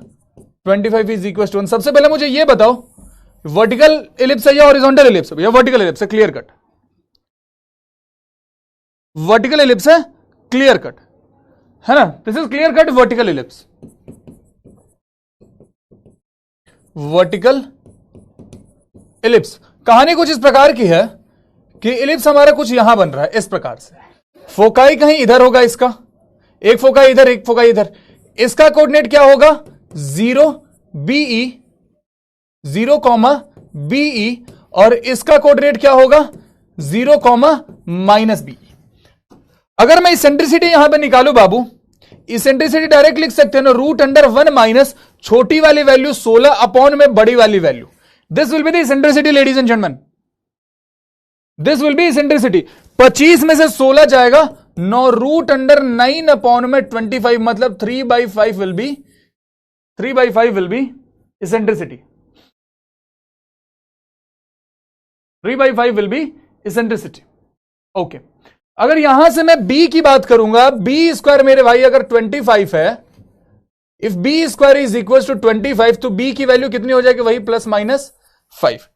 25 is equal to 1। सबसे पहले मुझे ये बताओ, वर्टिकल एलिप्स है या हॉरिजॉन्टल एलिप्स है? या वर्टिकल एलिप्स है, क्लियर कट। वर्टिकल एलिप्स है, क्लियर कट है ना। This is clear cut vertical ellipse. Vertical ellipse कहानी कुछ इस प्रकार की है कि एलिप्स हमारा कुछ यहां बन रहा है इस प्रकार से। फोकाई कहीं इधर होगा, इसका एक फोकाई इधर, एक फोकाई इधर। इसका कोऑर्डिनेट क्या होगा? 0 बीई, 0 कॉमा बीई, और इसका कोऑर्डिनेट क्या होगा 0 कॉमा माइनस बी। अगर मैं इसेंट्रिसिटी यहां पे निकालू बाबू, इसेंट्रिसिटी डायरेक्ट लिख सकते हैं ना, √1 माइनस छोटी वाली वैल्यू 16 अपॉन में बड़ी वाली value. This will be the eccentricity ladies and gentleman, this will B eccentricity. 25 में से 16 जाएगा 9, √9 अपॉन में 25, मतलब 3/5 will be, 3/5 will be eccentricity, 3/5 will be eccentricity. Okay, अगर यहां से मैं b की बात करूंगा, b स्क्वायर मेरे भाई अगर 25 है, if b square is equal to 25, तो b की वैल्यू कितनी हो जाएगी, वही +-5।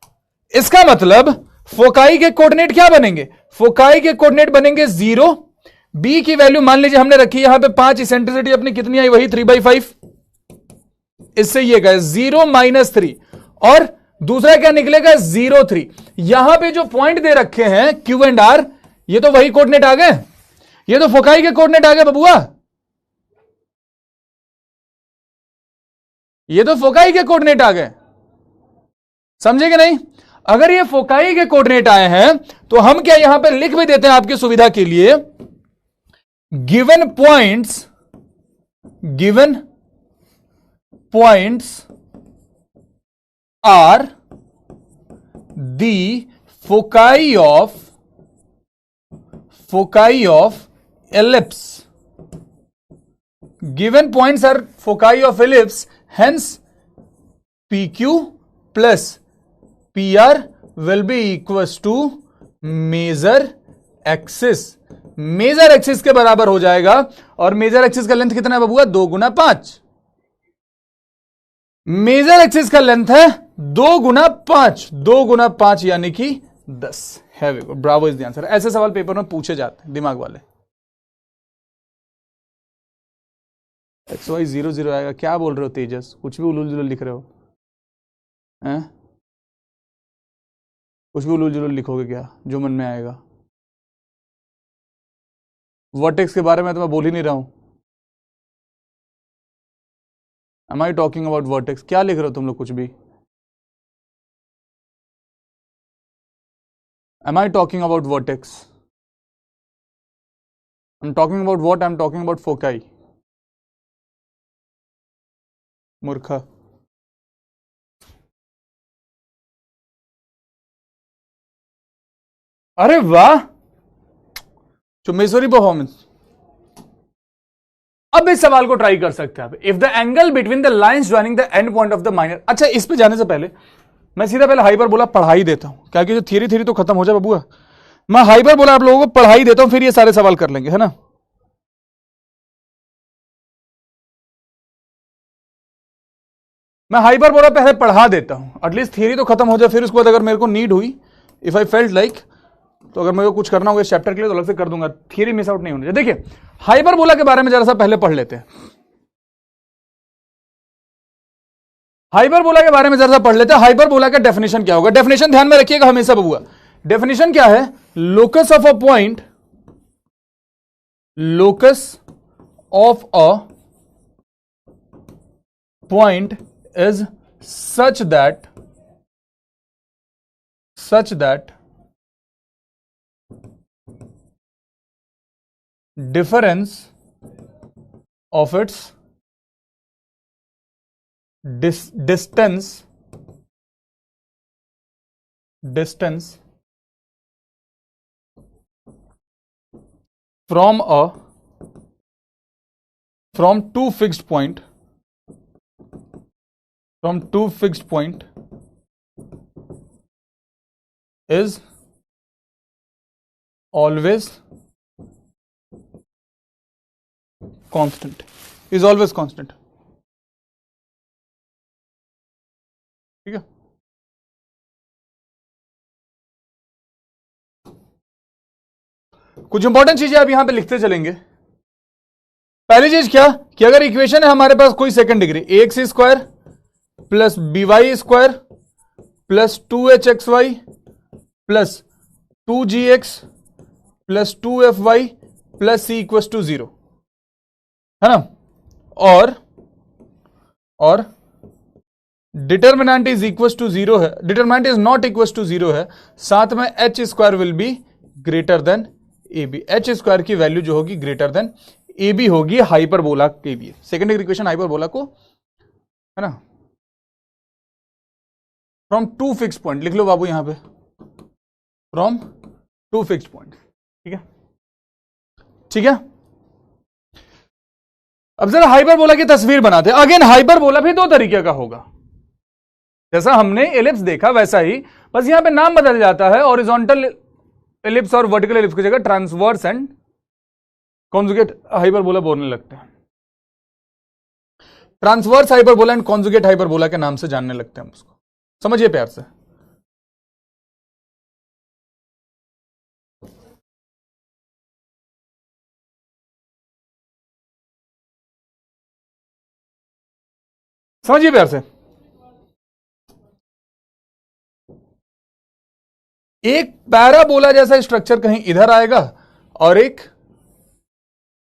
इसका मतलब फोकाई के कोऑर्डिनेट क्या बनेंगे, फोकाई के कोऑर्डिनेट बनेंगे 0, b की वैल्यू मान लीजिए हमने रखी यहां पे 5, इसेंट्रिसिटी अपनी कितनी आई, वही 3/5। इससे ये गए 0 - 3, और दूसरा क्या निकलेगा 0, 3। यहां पे जो पॉइंट दे रखे हैं Q एंड R, ये तो वही कोऑर्डिनेट आ गए, ये तो फोकाई के कोऑर्डिनेट आ गए बबुआ, ये तो फोकाई के कोऑर्डिनेट आ गए, समझे कि नहीं। अगर ये फोकाई के कोऑर्डिनेट आए हैं तो हम क्या यहां पे लिख भी देते हैं आपकी सुविधा के लिए, given points are the foci of ellipse, given points are foci of ellipse, hence PQ plus PR will be equals to major axis, major axis के बराबर हो जाएगा। और मेजर एक्सिस का लेंथ कितना है बबुआ, 2 × 5। मेजर एक्सिस का लेंथ है 2 × 5, 2 × 5 यानी कि 10 है। Bravo is the answer. ऐसे सवाल पेपर में पूछे जाते हैं दिमाग वाले। XY 0 0 आएगा, क्या बोल रहे हो तेजस, कुछ भी उलूल जुलूल लिख रहे हो हैं? कुछ भी उलूल जुलूल लिखोगे क्या, जो मन में आएगा। वर्टेक्स के बारे में तो मैं बोल ही नहीं रहा हूं। Am I talking about vertex? क्या लिख रहे हो तुम लोग कुछ भी? Am I talking about vertex? I'm talking about what? I'm talking about foci. मूर्खा। अरे वाह, चुम्बेश्वरी परफॉर्मेंस। अब इस सवाल को ट्राई कर सकते हैं आप। If the angle between the lines joining the end point of the minor. अच्छा, इस पे जाने से पहले मैं सीधा पहले हाइपरबोला पढ़ा ही देता हूं, क्या कि जो थ्योरी तो खत्म हो जाए बबुआ। मैं हाइपरबोला आप लोगों को पढ़ा ही देता हूं, फिर ये सारे सवाल कर लेंगे, है ना। मैं हाइपरबोला पहले पढ़ा देता हूं, एटलीस्ट थ्योरी तो खत्म हो जाए, फिर उसके बाद अगर मेरे को नीड हुई, इफ आई फेल्ट लाइक, तो अगर मेरे को कुछ करना होगा इस चैप्टर के लिए तो अलग से कर दूंगा, थ्योरी मिस आउट नहीं होनी चाहिए। देखिए हाइपरबोला के बारे में जरा सा पहले पढ़ लेते हैं। हाइपरबोला के बारे में जरा सा पढ़ लेते हैं। हाइपरबोला का डेफिनेशन क्या होगा, डेफिनेशन ध्यान में रखिएगा हमेशा बबुआ। डेफिनेशन क्या है, locus of a point, locus of a point is such that difference of its distance from two fixed point is always constant, is always constant। ठीक है, कुछ इंपॉर्टेंट चीजें आप यहां पे लिखते चलेंगे। पहली चीज क्या कि अगर इक्वेशन है हमारे पास कोई second degree, ax square plus by square plus 2hxy plus 2gx plus 2fy plus c equal to 0, है ना। और determinant is equal to zero है, determinant is not equal to zero है, साथ में h square will be greater than A b, h square की value जो होगी ग्रेटर देन ए बी होगी हाइपरबोला के लिए। सेकेंड इक्वेशन हाइपरबोला को, है ना, फ्रॉम टू फिक्स पॉइंट लिख लो बाबू यहां पे, फ्रॉम टू फिक्स पॉइंट। ठीक है, ठीक है। अब जरा हाइपरबोला की तस्वीर बनाते हैं। अगेन हाइपरबोला भी दो तरीके का होगा, जैसा हमने एलिप्स देखा वैसा ही, बस यहां पे नाम बदल जाता है। हॉरिजॉन्टल एलिप्स और वर्टिकल एलिप्स की जगह ट्रांसवर्स एंड कॉन्जुगेट हाइपरबोला बोलने लगते हैं। Transverse hyperbola and conjugate hyperbola के नाम से जानने लगते हैं हम उसको। समझिए प्यार से। समझिए प्यार से। एक पैराबोला जैसा स्ट्रक्चर कहीं इधर आएगा और एक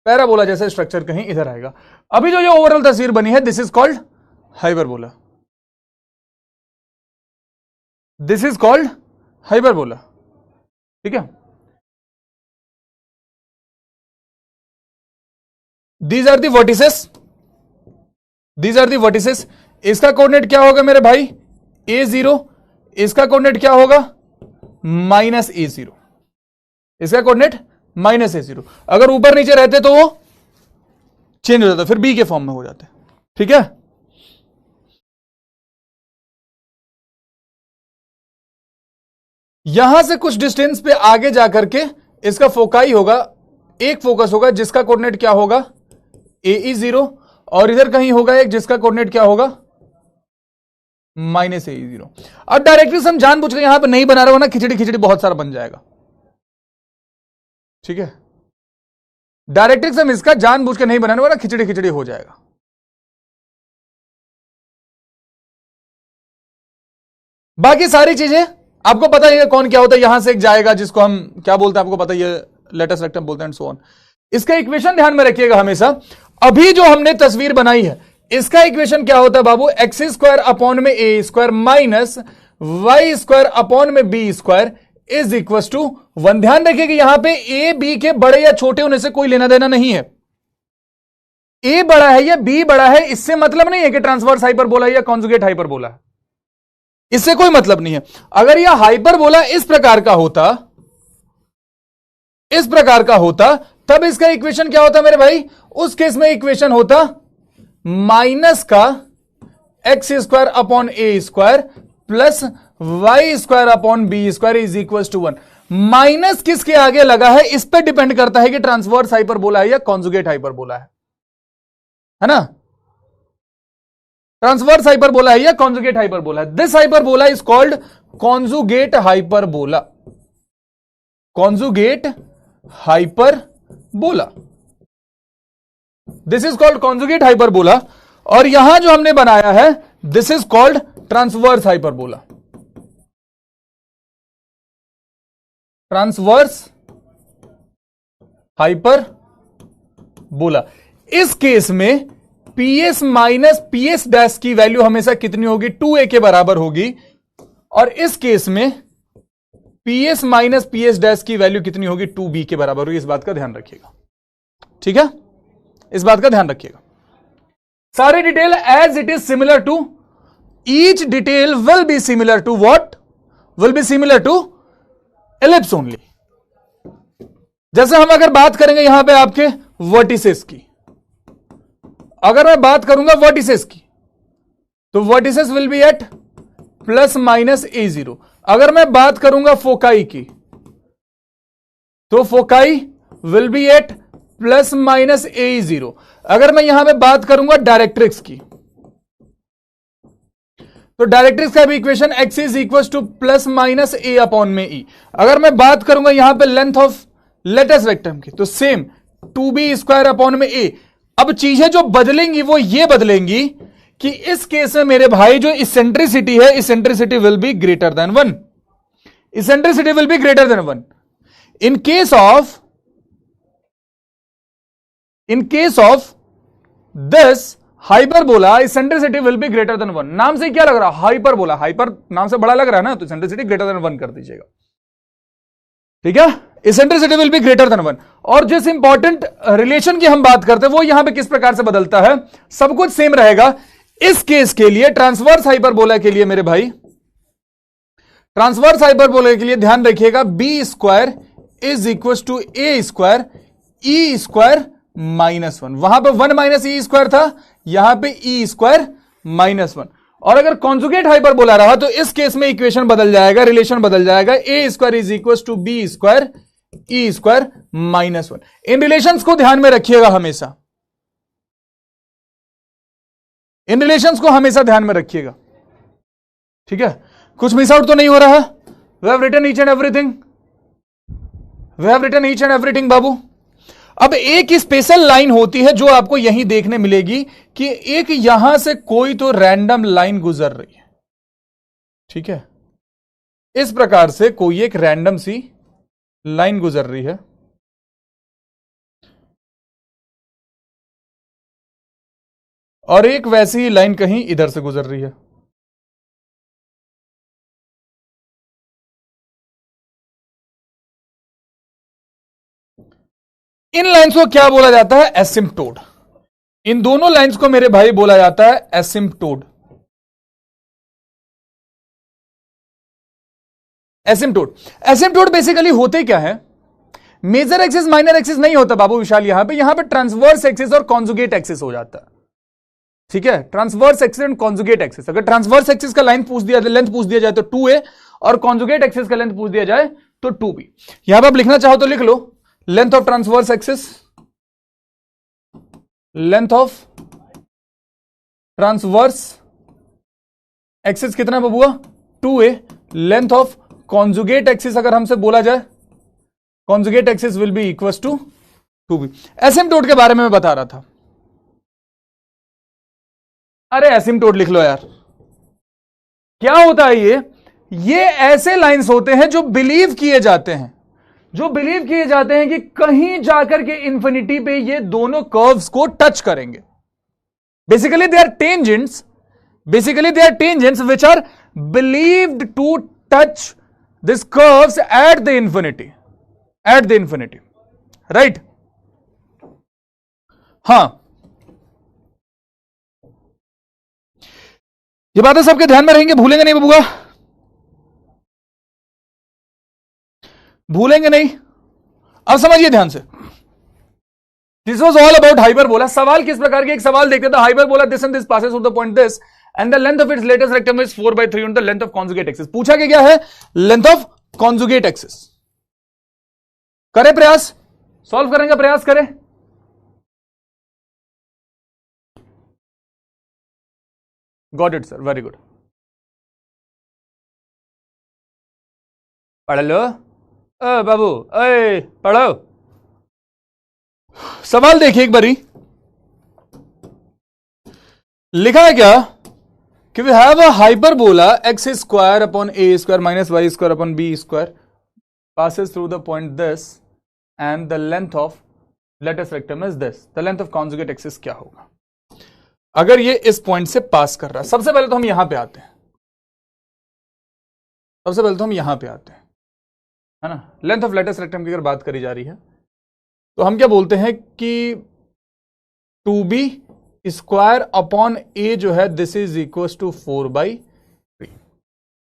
पैराबोला जैसा स्ट्रक्चर कहीं इधर आएगा। अभी जो ये ओवरऑल तस्वीर बनी है, this is called hyperbola, this is called hyperbola. ठीक है, these are the vertices, these are the vertices. इसका कोऑर्डिनेट क्या होगा मेरे भाई, a0, इसका कोऑर्डिनेट क्या होगा -a0, इसका कोऑर्डिनेट -a0। अगर ऊपर नीचे रहते तो वो चेंज हो जाता, फिर b के फॉर्म में हो जाते। ठीक है, यहां से कुछ डिस्टेंस पे आगे जाकर के इसका फोकाई होगा, एक फोकस होगा जिसका कोऑर्डिनेट क्या होगा ae0, और इधर कहीं होगा एक जिसका कोऑर्डिनेट क्या होगा -ae0। अब डायरेक्टली हम जानबूझ के यहां पे नहीं बना रहे हो ना, खिचड़ी खिचड़ी बहुत सारा बन जाएगा। ठीक है, डायरेक्ट्रिक्स हम इसका जानबूझ के नहीं बनाने वाला, खिचड़ी खिचड़ी हो जाएगा। बाकी सारी चीजें आपको पता है कौन क्या होता है, यहां से एक जाएगा जिसको हम क्या बोलते हैं आपको पता है, लेटस रेक्टम बोलते हैं, सो ऑन। इसका इक्वेशन ध्यान में रखिएगा हमेशा। अभी जो हमने तस्वीर बनाई है इसका इक्वेशन क्या होता है बाबू, एक्स स्क्वायर अपॉन में a square minus y square upon में b square is equal to 1। ध्यान रखिए कि यहां पे ए बी के बड़े या छोटे होने से कोई लेना देना नहीं है। ए बड़ा है या बी बड़ा है इससे मतलब नहीं है कि ट्रांसवर्स हाइपरबोला है या कॉन्जुगेट हाइपरबोला है, इससे कोई मतलब नहीं है। अगर यह हाइपरबोला इस प्रकार का होता, इस प्रकार का होता, तब इसका इक्वेशन क्या होता मेरे भाई, उस केस में इक्वेशन होता माइनस का x square upon a square plus Y square upon B square is equal to 1। Minus किसके आगे लगा है इस पर डिपेंड करता है कि ट्रांसवर्स हाइपरबोला है या कॉन्जुगेट हाइपरबोला है ना, ट्रांसवर्स हाइपरबोला है या कॉन्जुगेट हाइपरबोला है। This hyperbola is called conjugate hyperbola, conjugate hyperbola, this is called conjugate hyperbola. और यहां जो हमने बनाया है this is called transverse hyperbola, transverse hyperbola. इस केस में PS माइनस PS डैश की वैल्यू हमेशा कितनी होगी, 2a के बराबर होगी, और इस केस में PS माइनस PS डैश की वैल्यू कितनी होगी, 2b के बराबर होगी। इस बात का ध्यान रखिएगा, ठीक है, इस बात का ध्यान रखिएगा। सारे detail as it is similar to, each detail will be similar to what, will be similar to ellipse only. जैसे हम अगर बात करेंगे यहां पे आपके वर्टिसेस की, अगर मैं बात करूंगा वर्टिसेस की तो vertices will be at plus minus a0। अगर मैं बात करूंगा फोकाई की तो foci will be at plus minus a0। अगर मैं यहां पे बात करूंगा डायरेक्ट्रिक्स की तो डायरेक्ट्रिक्स का भी equation x is equal to plus minus a upon में e। अगर मैं बात करूंगा यहां पे लेंथ ऑफ लेटेस्ट वेक्टर की तो सेम 2b स्क्वायर अपॉन में a। अब चीजें जो बदलेंगी वो ये बदलेंगी कि इस केस में मेरे भाई जो इसेंट्रिसिटी है, eccentricity will be greater then 1, eccentricity will be greater then 1। In case of this hyperbola eccentricity will be greater then 1। नाम से क्या लग रहा है? हाइपरबोला, हाइपर नाम से बड़ा लग रहा है ना, तो इसेंट्रिसिटी ग्रेटर देन 1 कर दीजिएगा। ठीक है, eccentricity will be greater then 1। और जिस इंपॉर्टेंट रिलेशन की हम बात करते हैं वो यहां पे किस प्रकार से बदलता है, सब कुछ सेम रहेगा। इस केस के लिए ट्रांसवर्स हाइपरबोला के लिए मेरे भाई, ट्रांसवर्स हाइपरबोला के लिए ध्यान रखिएगा, b square is equal to a square e square minus 1। वहां पे 1 माइनस ई स्क्वायर था, यहां पे ई स्क्वायर माइनस 1। और अगर कॉन्जुगेट हाइपरबोला रहा तो इस केस में इक्वेशन बदल जाएगा, रिलेशन बदल जाएगा, a square is equal to b square e square minus 1। इन रिलेशंस को ध्यान में रखिएगा हमेशा, इन रिलेशंस को हमेशा ध्यान में रखिएगा। ठीक है, कुछ मिस आउट तो नहीं हो रहा है? We have written each and everything, we have written each and everything बाबू। अब एक स्पेशल लाइन होती है जो आपको यहीं देखने मिलेगी कि एक यहां से कोई तो रैंडम लाइन गुजर रही है। ठीक है, इस प्रकार से कोई एक रैंडम सी लाइन गुजर रही है, और एक वैसी ही लाइन कहीं इधर से गुजर रही है। इन लाइंस को क्या बोला जाता है? एसिम्पटोड। इन दोनों लाइंस को मेरे भाई बोला जाता है एसिम्पटोड। एसिम्पटोड, एसिम्पटोड बेसिकली होते क्या है? मेजर एक्सिस माइनर एक्सिस नहीं होता बाबू विशाल, यहां पे ट्रांसवर्स एक्सिस और कॉन्जुगेट एक्सिस हो जाता है। ठीक है, transverse axis and conjugate axis. अगर ट्रांसवर्स एक्सिस का लेंथ पूछ दिया जाए तो 2a, और कॉन्जुगेट एक्सिस का लेंथ पूछ दिया जाए तो 2b। यहां पर आप लिखना चाहो तो लिख लो, length of transverse axis, length of transverse axis कितना है बबुआ? 2a। Length of conjugate axis अगर हमसे बोला जाए, conjugate axis will be equal to 2b। Asymptote के बारे में मैं बता रहा था। अरे एसिम्पटोड लिख लो यार। क्या होता है ये ऐसे लाइंस होते हैं जो बिलीव किए जाते हैं, जो बिलीव किए जाते हैं कि कहीं जाकर के इंफिनिटी पे ये दोनों कर्व्स को टच करेंगे। Basically they are tangents, basically they are tangents which are believed to touch this curves at the infinity, at the infinity, right? हां, ये बातें सबके ध्यान में रहेंगे, भूलेंगे नहीं बबुआ, भूलेंगे नहीं। अब समझिए ध्यान से, this was all about hyperbola. सवाल किस प्रकार के? एक सवाल देखते थे, hyperbola this and this passes through the point this and the length of its latest rectangle is 4/3 on the length of conjugate axis. पूछा कि क्या है? Length of conjugate axis. करें प्रयास, सॉल्व करने का प्रयास करें। Got it sir, very good. पढ़ लो बाबू, अरे पढ़ो। सवाल देखिए एक बारी, लिखा है क्या कि we have a hyperbola x square upon a square minus y square upon B square passes through the point this and the length of lattice rectum is this. The length of conjugate axis क्या होगा अगर ये इस point से पास कर रहा है? सबसे पहले तो हम यहां पे आते हैं, सबसे पहले तो हम यहां पे आते हैं, है ना? लेंथ ऑफ लेटिस रेक्टम की अगर बात करी जा रही है तो हम क्या बोलते हैं कि 2b स्क्वायर अपॉन ए जो है this is equal to 4/3।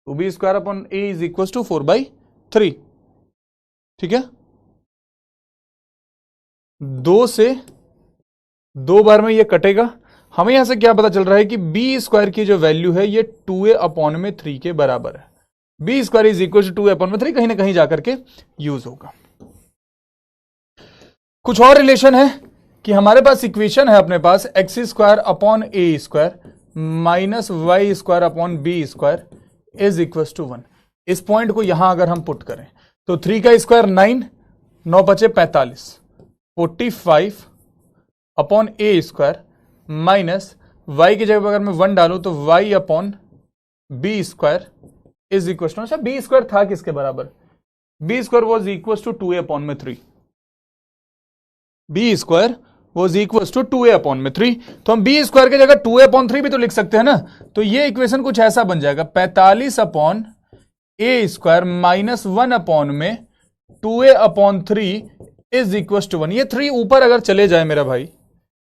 2b square upon a is equal to 4/3। ठीक है, 2 से 2 बार में ये कटेगा। हमें यहां से क्या पता चल रहा है कि बी स्क्वायर की जो वैल्यू है ये 2a अपॉन में 3 के बराबर है। B square is equal to 2a upon में 3 कहीं ना कहीं जाकर के यूज होगा। कुछ और रिलेशन है कि हमारे पास इक्वेशन है अपने पास x square upon a square minus y square upon B square is equal to 1। इस पॉइंट को यहां अगर हम पुट करें तो 3 का स्क्वायर 9, 9 बचे 45, 45 upon a square minus y की जगह पर अगर मैं 1 डालूं तो y upon B square is equal to, अच्छा बी स्क्वायर था किसके बराबर? B square was equal to 2a upon में 3। B square was equal to 2a upon में 3। तो हम बी स्क्वायर की जगह 2a अपॉन 3 भी तो लिख सकते हैं ना। तो ये इक्वेशन कुछ ऐसा बन जाएगा 45 upon a square minus 1 upon में 2a upon 3 is equal to 1। ये 3 ऊपर अगर चले जाए मेरा भाई,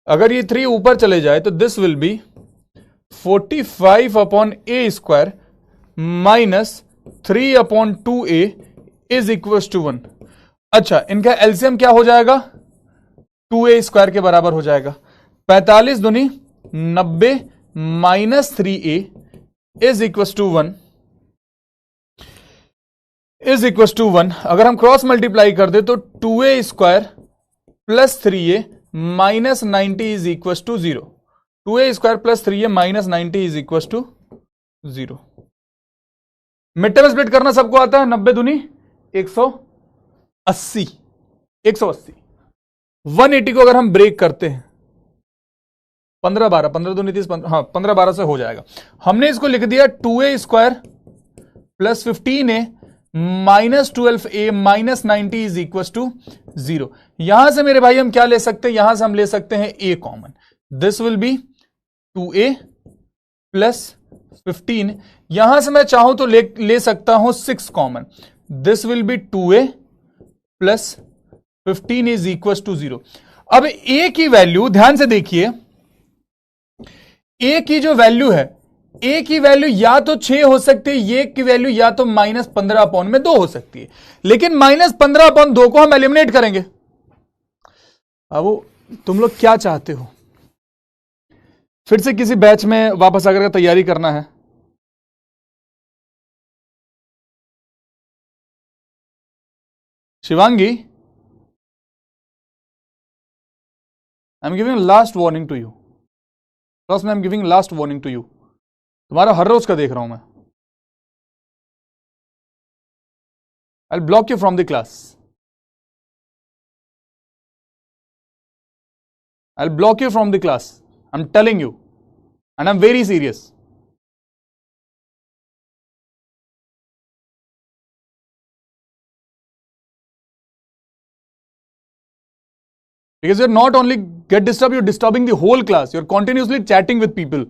अगर ये 3 ऊपर चले जाए तो this will be 45 upon a square minus 3 upon 2a is equal to 1। अच्छा, इनका एलसीएम क्या हो जाएगा? 2a स्क्वायर के बराबर हो जाएगा। 45 दूनी 90 minus 3a is equal to 1 is equal to 1। अगर हम क्रॉस मल्टीप्लाई कर दे तो 2a square plus 3a minus 90 is equal to 0। 2a square plus 3a minus 90 is equal to 0। Mid term split करना सबको आता है। 90 दूनी 180 180 को अगर हम ब्रेक करते हैं 15 12 15 दूनी 30 हाँ 15 12 से हो जाएगा। हमने इसको लिख दिया 2a square plus 15a minus 12a minus 90 is equal to 0। यहां से मेरे भाई हम क्या ले सकते हैं? यहां से हम ले सकते हैं a common. This will be 2a plus 15। यहां से मैं चाहूं तो ले सकता हूं 6 common. This will be 2a plus 15 is equal to 0। अब a की वैल्यू ध्यान से देखिए, a की जो वैल्यू है, a की वैल्यू या तो 6 हो सकती है, ये की वैल्यू या तो माइनस 15 अपॉन में 2 हो सकती है। लेकिन माइनस 15 अपॉन 2 को हम एलिमिनेट करेंगे। अब तुम लोग क्या चाहते हो? फिर से किसी बैच में वापस आकर तैयारी करना है? Shivangi, I am giving last warning to you. Plus में I am giving last warning to you. तुम्हारा हर रोज का देख रहा हूं मैं। I will block you from the class. I will block you from the class. I am telling you and I am very serious. Because you're not only get disturbed, you're disturbing the whole class. You're continuously chatting with people.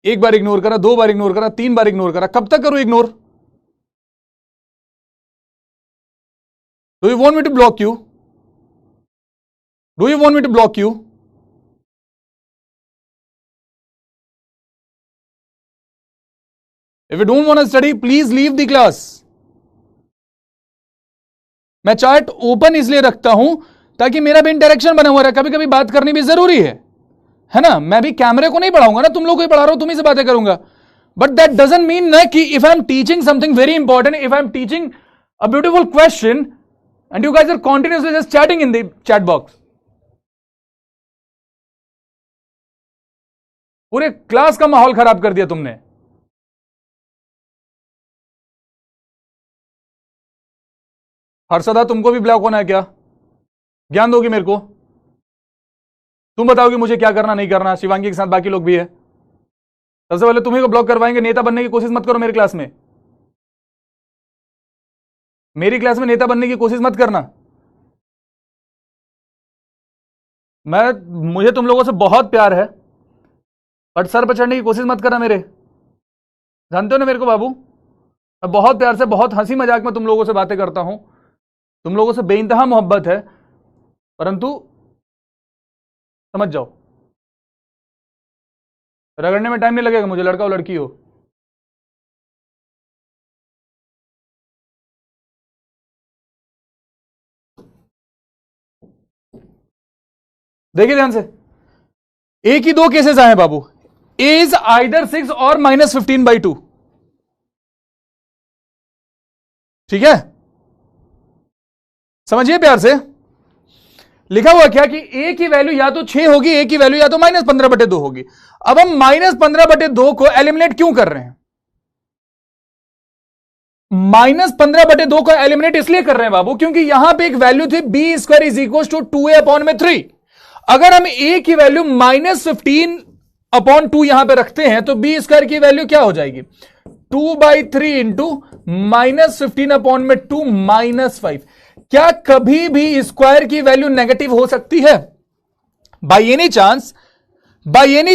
एक बार ignore करा, 2 बार ignore करा, 3 बार ignore करा, कब तक करूं ignore? Do you want me to block you? Do you want me to block you? If you don't want to study, please leave the class. मैं chat open इसलिए रखता हूं ताकि मेरा भी इंटरेक्शन बना हुआ रहे। कभी कभी बात करनी भी जरूरी है ना। मैं भी कैमरे को नहीं पढ़ाऊंगा ना, तुम लोग को ही पढ़ा रहा हूं, तुम ही से बातें करूंगा। बट दैट डजंट मीन ना कि if I am teaching something very important, if I am teaching a beautiful question and you guys are continuously just chatting in the chat box, पूरे क्लास का माहौल खराब कर दिया तुमने। हर्षदा, तुमको भी ब्लॉक होना है क्या? ज्ञान दोगी मेरे को? तुम बताओगे मुझे क्या करना नहीं करना। शिवांगी के साथ बाकी लोग भी है। सबसे पहले तुम्ही को ब्लॉक करवाएंगे। नेता बनने की कोशिश मत करो मेरी क्लास में। मेरी क्लास में नेता बनने की कोशिश मत करना। मुझे तुम लोगों से बहुत प्यार है, बट सर पर चढ़ने की कोशिश मत करना मेरे। जानते हो ना मेरे को बाबू, मैं बहुत प्यार से, बहुत हंसी मजाक में तुम लोगों से बातें करता हूं। तुम लोगों से बेइंतहा मोहब्बत है, परंतु समझ जाओ, रगड़ने में टाइम नहीं लगेगा मुझे, लड़का हो लड़की हो। देखिए ध्यान से, ए की 2 केसेस आए बाबू। ए इज आइदर 6 और माइनस 15/2। ठीक है, समझिए प्यार से। लिखा हुआ क्या कि ए की वैल्यू या तो 6 होगी, ए की वैल्यू या तो माइनस 15/2 होगी। अब हम माइनस 15/2 को एलिमिनेट क्यों कर रहे हैं? माइनस 15/2 को एलिमिनेट इसलिए कर रहे हैं बाबू क्योंकि यहां पे एक वैल्यू थी b square is equal to 2a upon में 3। अगर हम a की वैल्यू माइनस 15/2 यहां पे रखते हैं तो बी स्क्वायर की वैल्यू क्या हो जाएगी? 2/3 इंटू माइनस 15 अपॉन में 2 -5। क्या कभी भी स्क्वायर की वैल्यू नेगेटिव हो सकती है? बाय एनी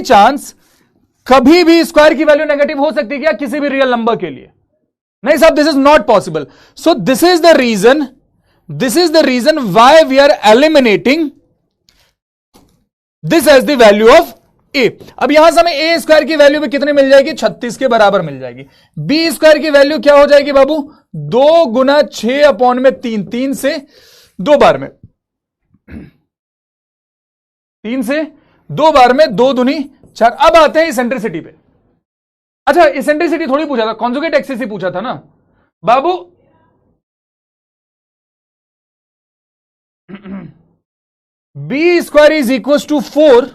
चांस कभी भी स्क्वायर की वैल्यू नेगेटिव हो सकती है क्या किसी भी रियल नंबर के लिए? नहीं साहब, this is not possible. So this is the reason why we are eliminating this as the value of a. अब यहां से हमें ए स्क्वायर की वैल्यू भी कितनी मिल जाएगी? 36 के बराबर मिल जाएगी. बी स्क्वायर की वैल्यू क्या हो जाएगी बाबू? 2 गुना 6 अपॉन में 3, 3 से 2 बार में, 3 से 2 बार में 2 दूनी 4. अब आते हैं इसेंट्रिसिटी पे. अच्छा, इसेंट्रिसिटी थोड़ी पूछा था, कॉन्जुगेट एक्सिस ही पूछा था ना बाबू. B square is equal to 4,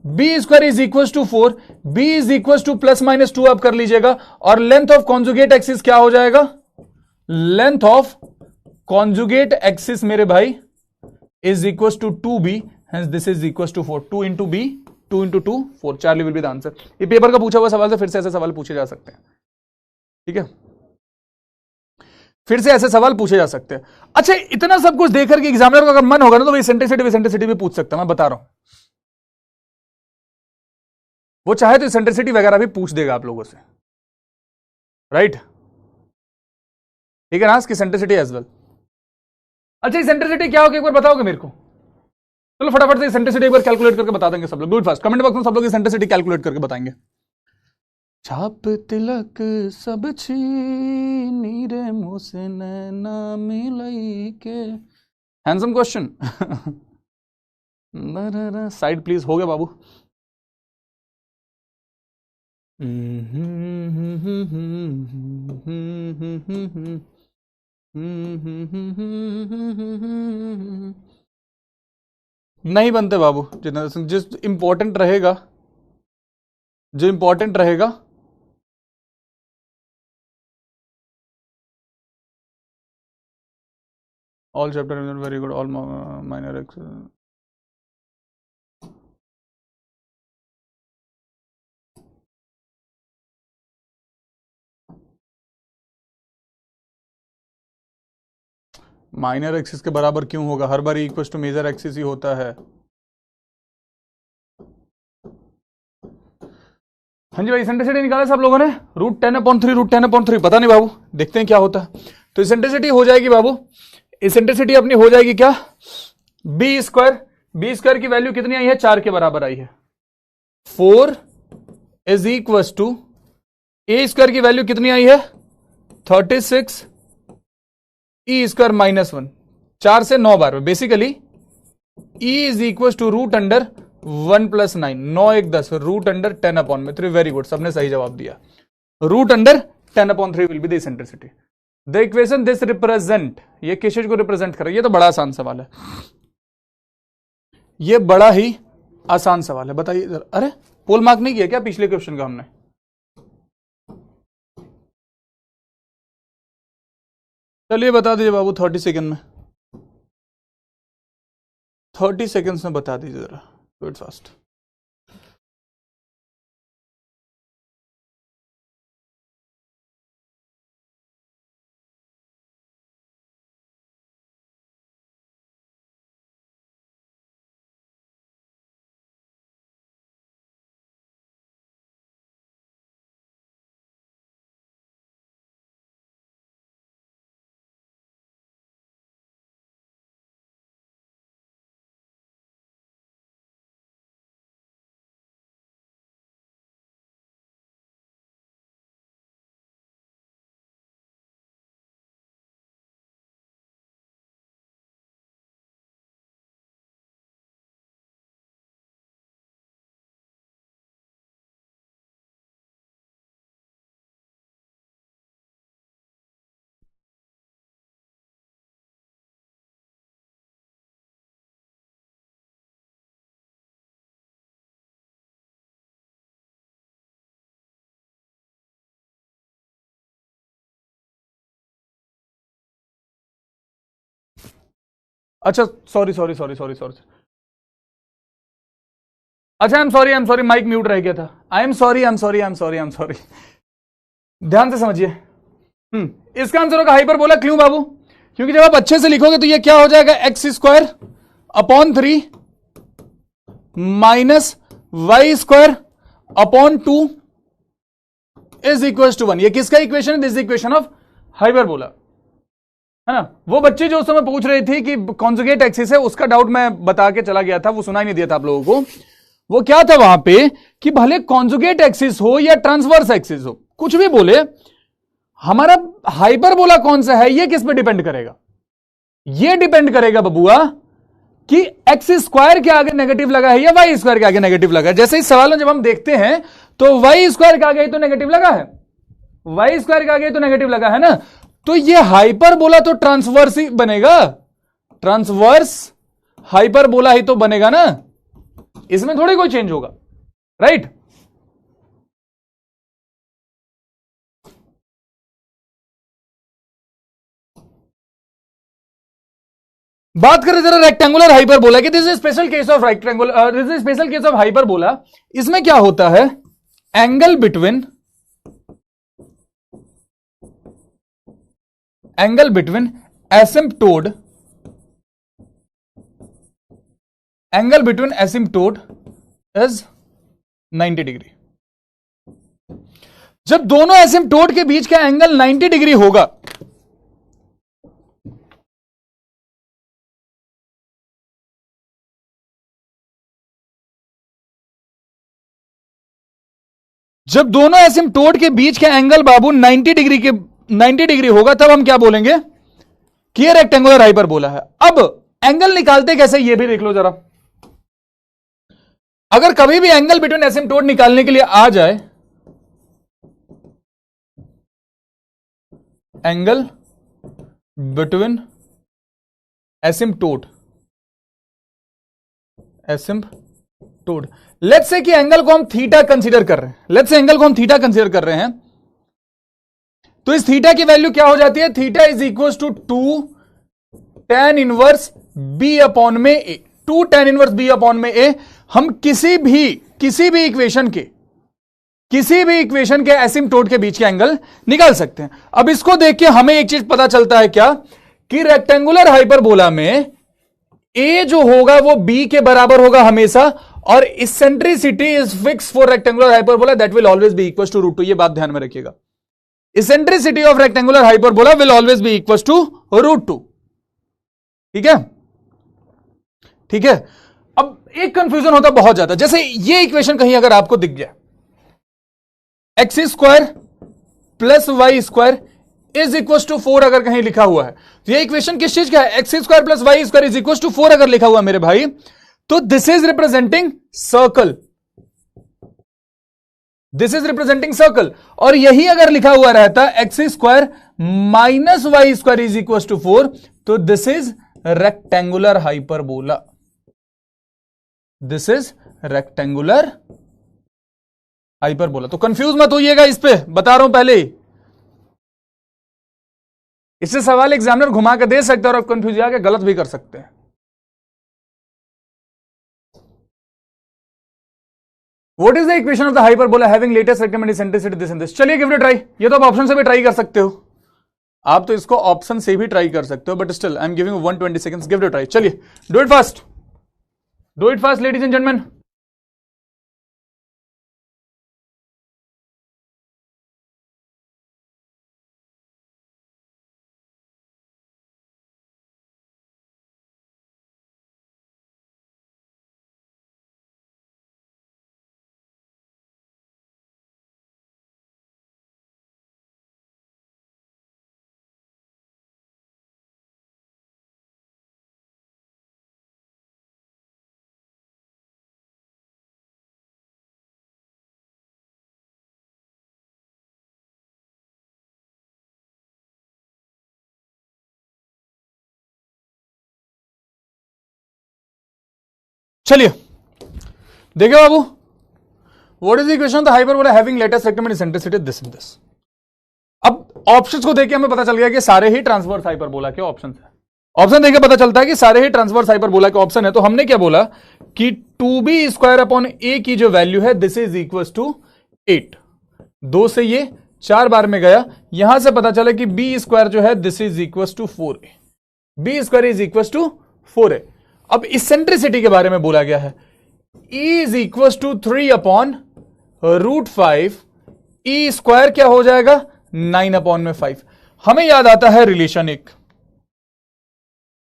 b square is equal to 4, b is equal to plus minus 2 आप कर लीजिएगा. और लेंथ ऑफ कॉन्जुगेट एक्सिस क्या हो जाएगा? लेंथ ऑफ कॉन्जुगेट एक्सिस मेरे भाई is equal to 2b, hence this is equal to 4. 2 into b, 2 into 2 4. Charlie will be the answer. ये पेपर का पूछा हुआ सवाल से फिर से ऐसे सवाल पूछे जा सकते हैं. ठीक है, फिर से ऐसे सवाल पूछे जा सकते हैं. अच्छा, इतना सब कुछ देख करके एग्जामिनर को अगर मन होगा ना तो इसेंट्रिसिटी भी पूछ सकता है. मैं बता रहा हूं, वो चाहे तो इसेंट्रिसिटी वगैरह भी पूछ देगा आप लोगों से. राइट, ठीक है ना, इसकी इसेंट्रिसिटी एज वेल. अच्छा, इसेंट्रिसिटी क्या होगी एक बार बताओगे मेरे को? चलो फटाफट से इसेंट्रिसिटी एक बार कैलकुलेट करके बता देंगे सब लोग. Do it fast. Comment box में सब लोग इसेंट्रिसिटी कैलकुलेट करके बताएंगे. छाप तिलक सब छीनी रे मुँह से नैना मिलई के. Handsome question. Side please. हो गया बाबू. नहीं बनते बाबू. जितना जिस इंपॉर्टेंट रहेगा, जो इंपॉर्टेंट रहेगा all chapter very good, all minor x. Minor axis के बराबर क्यों होगा? हर बार इक्वल टू मेजर एक्सिस ही होता है. हाँ जी भाई, इसेंट्रिसिटी निकाला सब लोगों ने. √10/3, √10/3. पता नहीं बाबू, देखते हैं क्या होता है. तो इसेंट्रिसिटी हो जाएगी बाबू, इसेंट्रिसिटी अपनी हो जाएगी क्या? बी स्क्वायर की वैल्यू कितनी आई है? 4 के बराबर आई है. 4 is equal to a square की वैल्यू कितनी आई है? 36 ई स्क्वायर -1. 4 से 9 बार में basically e is equal to √1 + 9. 9 1 10, √10/3. Very good, सबने सही जवाब दिया. √10/3 will be the eccentricity. The equation this represent, ये किस को रिप्रेजेंट कर रहा है? ये तो बड़ा आसान सवाल है, ये बड़ा ही आसान सवाल है. बताइए. अरे पोल मार्क नहीं किया क्या पिछले क्वेश्चन का हमने? चलिए बता दीजिए बाबू 30 सेकंड में. 30 सेकंड्स में बता दीजिए जरा. Do it fast. अच्छा सॉरी. अच्छा I am sorry, mic mute रह गया था. I am sorry. ध्यान से समझिए. इसका आंसर होगा हाइपरबोला. क्यों बाबू? क्योंकि जब आप अच्छे से लिखोगे तो ये क्या हो जाएगा, x square upon 3 minus y square upon 2 is equal to 1। ये किसका इक्वेशन है, दिस इक्वेशन ऑफ हाइपरबोला, है ना। वो बच्चे जो उस समय पूछ रहे थे कि कॉन्जुगेट एक्सिस है, उसका डाउट मैं बता के चला गया था, वो सुना ही नहीं दिया था आप लोगों को। वो क्या था वहां पे कि भले कॉन्जुगेट एक्सिस हो या ट्रांसवर्स एक्सिस हो, कुछ भी बोले, हमारा हाइपरबोला कौन सा है ये किस पे डिपेंड करेगा, ये डिपेंड करेगा बबुआ कि एक्स स्क्वायर के आगे नेगेटिव लगा है या वाई स्क्वायर के आगे नेगेटिव लगा है। जैसे इस सवाल में जब हम देखते हैं तो वाई स्क्वायर के आगे तो नेगेटिव लगा है, वाई स्क्वायर के आगे तो नेगेटिव लगा है ना, तो ये हाइपरबोला तो ट्रांसवर्स ही बनेगा, ट्रांसवर्स हाइपरबोला ही तो बनेगा ना, इसमें थोड़ी कोई चेंज होगा, राइट। बात करें जरा रेक्टेंगुलर हाइपरबोला की, this is special case of rectangular, this is special case of hyperbola. इसमें क्या होता है, एंगल बिटवीन एसिम्पटोड इज 90 डिग्री। जब दोनों एसिम्पटोड के बीच का एंगल 90 डिग्री होगा, जब दोनों एसिम्पटोड के बीच का एंगल बाबू 90 डिग्री होगा, तब हम क्या बोलेंगे कि ये रेक्टेंगुलर हाइपरबोला है। अब एंगल निकालते कैसे ये भी देख लो जरा। अगर कभी भी एंगल बिटवीन एसिम्पटोड निकालने के लिए आ जाए, एंगल बिटवीन एसिम्पटोड लेट्स से कि एंगल को हम थीटा कंसीडर कर रहे हैं, लेट्स से एंगल को हम थीटा कंसीडर कर रहे हैं, तो इस थीटा की वैल्यू क्या हो जाती है, theta is equal to 2 tan inverse b upon में a, 2 tan inverse b upon में ए। हम किसी भी इक्वेशन के एसिम्पटोड के बीच के एंगल निकाल सकते हैं। अब इसको देख के हमें एक चीज पता चलता है क्या, कि रेक्टेंगुलर हाइपरबोला में ए जो होगा वो बी के बराबर होगा हमेशा, और eccentricity is fix for rectangular hyperbola, that will always be equal to √2। ये बात ध्यान में रखिएगा, eccentricity of rectangular hyperbola will always be equal to √2। ठीक है, ठीक है। अब एक कंफ्यूजन होता बहुत ज्यादा, जैसे ये इक्वेशन कहीं अगर आपको दिख जाए, x square plus Y square is equal to 4 अगर कहीं लिखा हुआ है, तो ये इक्वेशन किस चीज का है, x square plus Y square is equal to 4 अगर लिखा हुआ है मेरे भाई, तो this is representing circle, this is representing circle. और यही अगर लिखा हुआ रहता x square minus y square is equal to 4, तो this is rectangular hyperbola, this is rectangular hyperbola. तो कंफ्यूज मत होइएगा इस पे, बता रहा हूं पहले ही, इससे सवाल एग्जामिनर घुमा के दे सकता है और आप कंफ्यूज जाके गलत भी कर सकते हैं। What is the equation of the hyperbola having latest recommended eccentricity this and this? चलिए गिव इट ट्राई। ये तो आप ऑप्शन से भी ट्राई कर सकते हो, आप तो इसको ऑप्शन से भी ट्राई कर सकते हो, but still I am giving 120 seconds, give it try. चलिए do it fast, ladies and gentleman. चलिए देखिए बाबू, what is the equation of the hyperbola having latest rectangular eccentricity this and this. अब ऑप्शंस को देखके हमें पता चल गया कि सारे ही ट्रांसवर्स हाइपरबोला के ऑप्शंस है। ऑप्शन देख के पता चलता है कि सारे ही ट्रांसवर्स हाइपरबोला के ऑप्शन है। तो हमने क्या बोला कि 2b स्क्वायर अपॉन ए की जो वैल्यू है दिस इज इक्वल टू 8। 2 से ये 4 बार में गया, यहां से पता चला कि b स्क्वायर जो है this is equal to 4a। B square is equal to 4a। अब इसेंट्रिसिटी के बारे में बोला गया है, E is equal to 3/√5, e square क्या हो जाएगा 9/5। हमें याद आता है रिलेशन एक,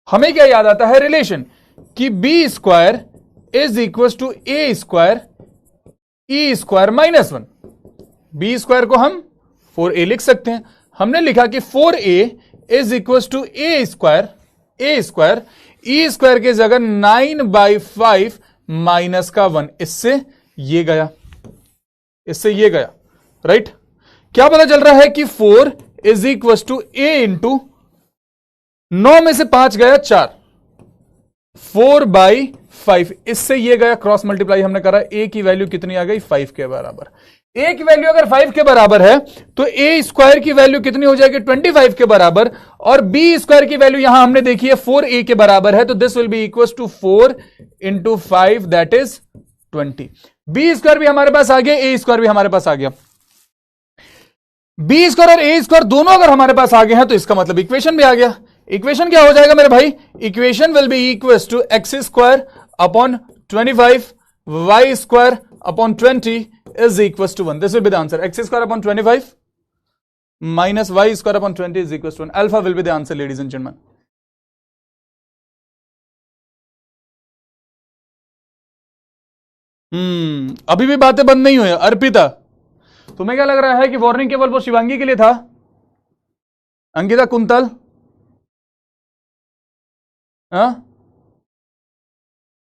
हमें क्या याद आता है रिलेशन कि b square is equal to a square e square -1। B square को हम 4a लिख सकते हैं। हमने लिखा कि 4a is equal to a square e square की जगह 9/5 -1। इससे ये गया, इससे ये गया, राइट। क्या पता चल रहा है कि 4 is equal to a into 9 में से 5 गया 4, 4/5। इससे ये गया, क्रॉस मल्टीप्लाई हमने करा, ए की वैल्यू कितनी आ गई 5 के बराबर। ए की वैल्यू अगर 5 के बराबर है तो ए स्क्वायर की वैल्यू कितनी हो जाएगी 25 के बराबर, और बी स्क्वायर की वैल्यू यहां हमने देखी है 4a के बराबर है, तो this will be equal to 4 into 5 that is 20। B square भी हमारे पास आ गया, ए स्क्वायर भी हमारे पास आ गया। बी स्क्वायर और ए स्क्वायर दोनों अगर हमारे पास आ गए हैं तो इसका मतलब इक्वेशन भी आ गया। इक्वेशन क्या हो जाएगा मेरे भाई, equation will be equal to x square upon 25 y square upon 20 is equals to 1. This will be the answer. X square upon 25 minus y square upon 20 is equals to 1. Alpha will be the answer, ladies and gentlemen. अभी भी बातें बंद नहीं हुई। अर्पिता, तुम्हें क्या लग रहा है कि वार्निंग केवल वो शिवांगी के लिए था? अंकिता कुंतल,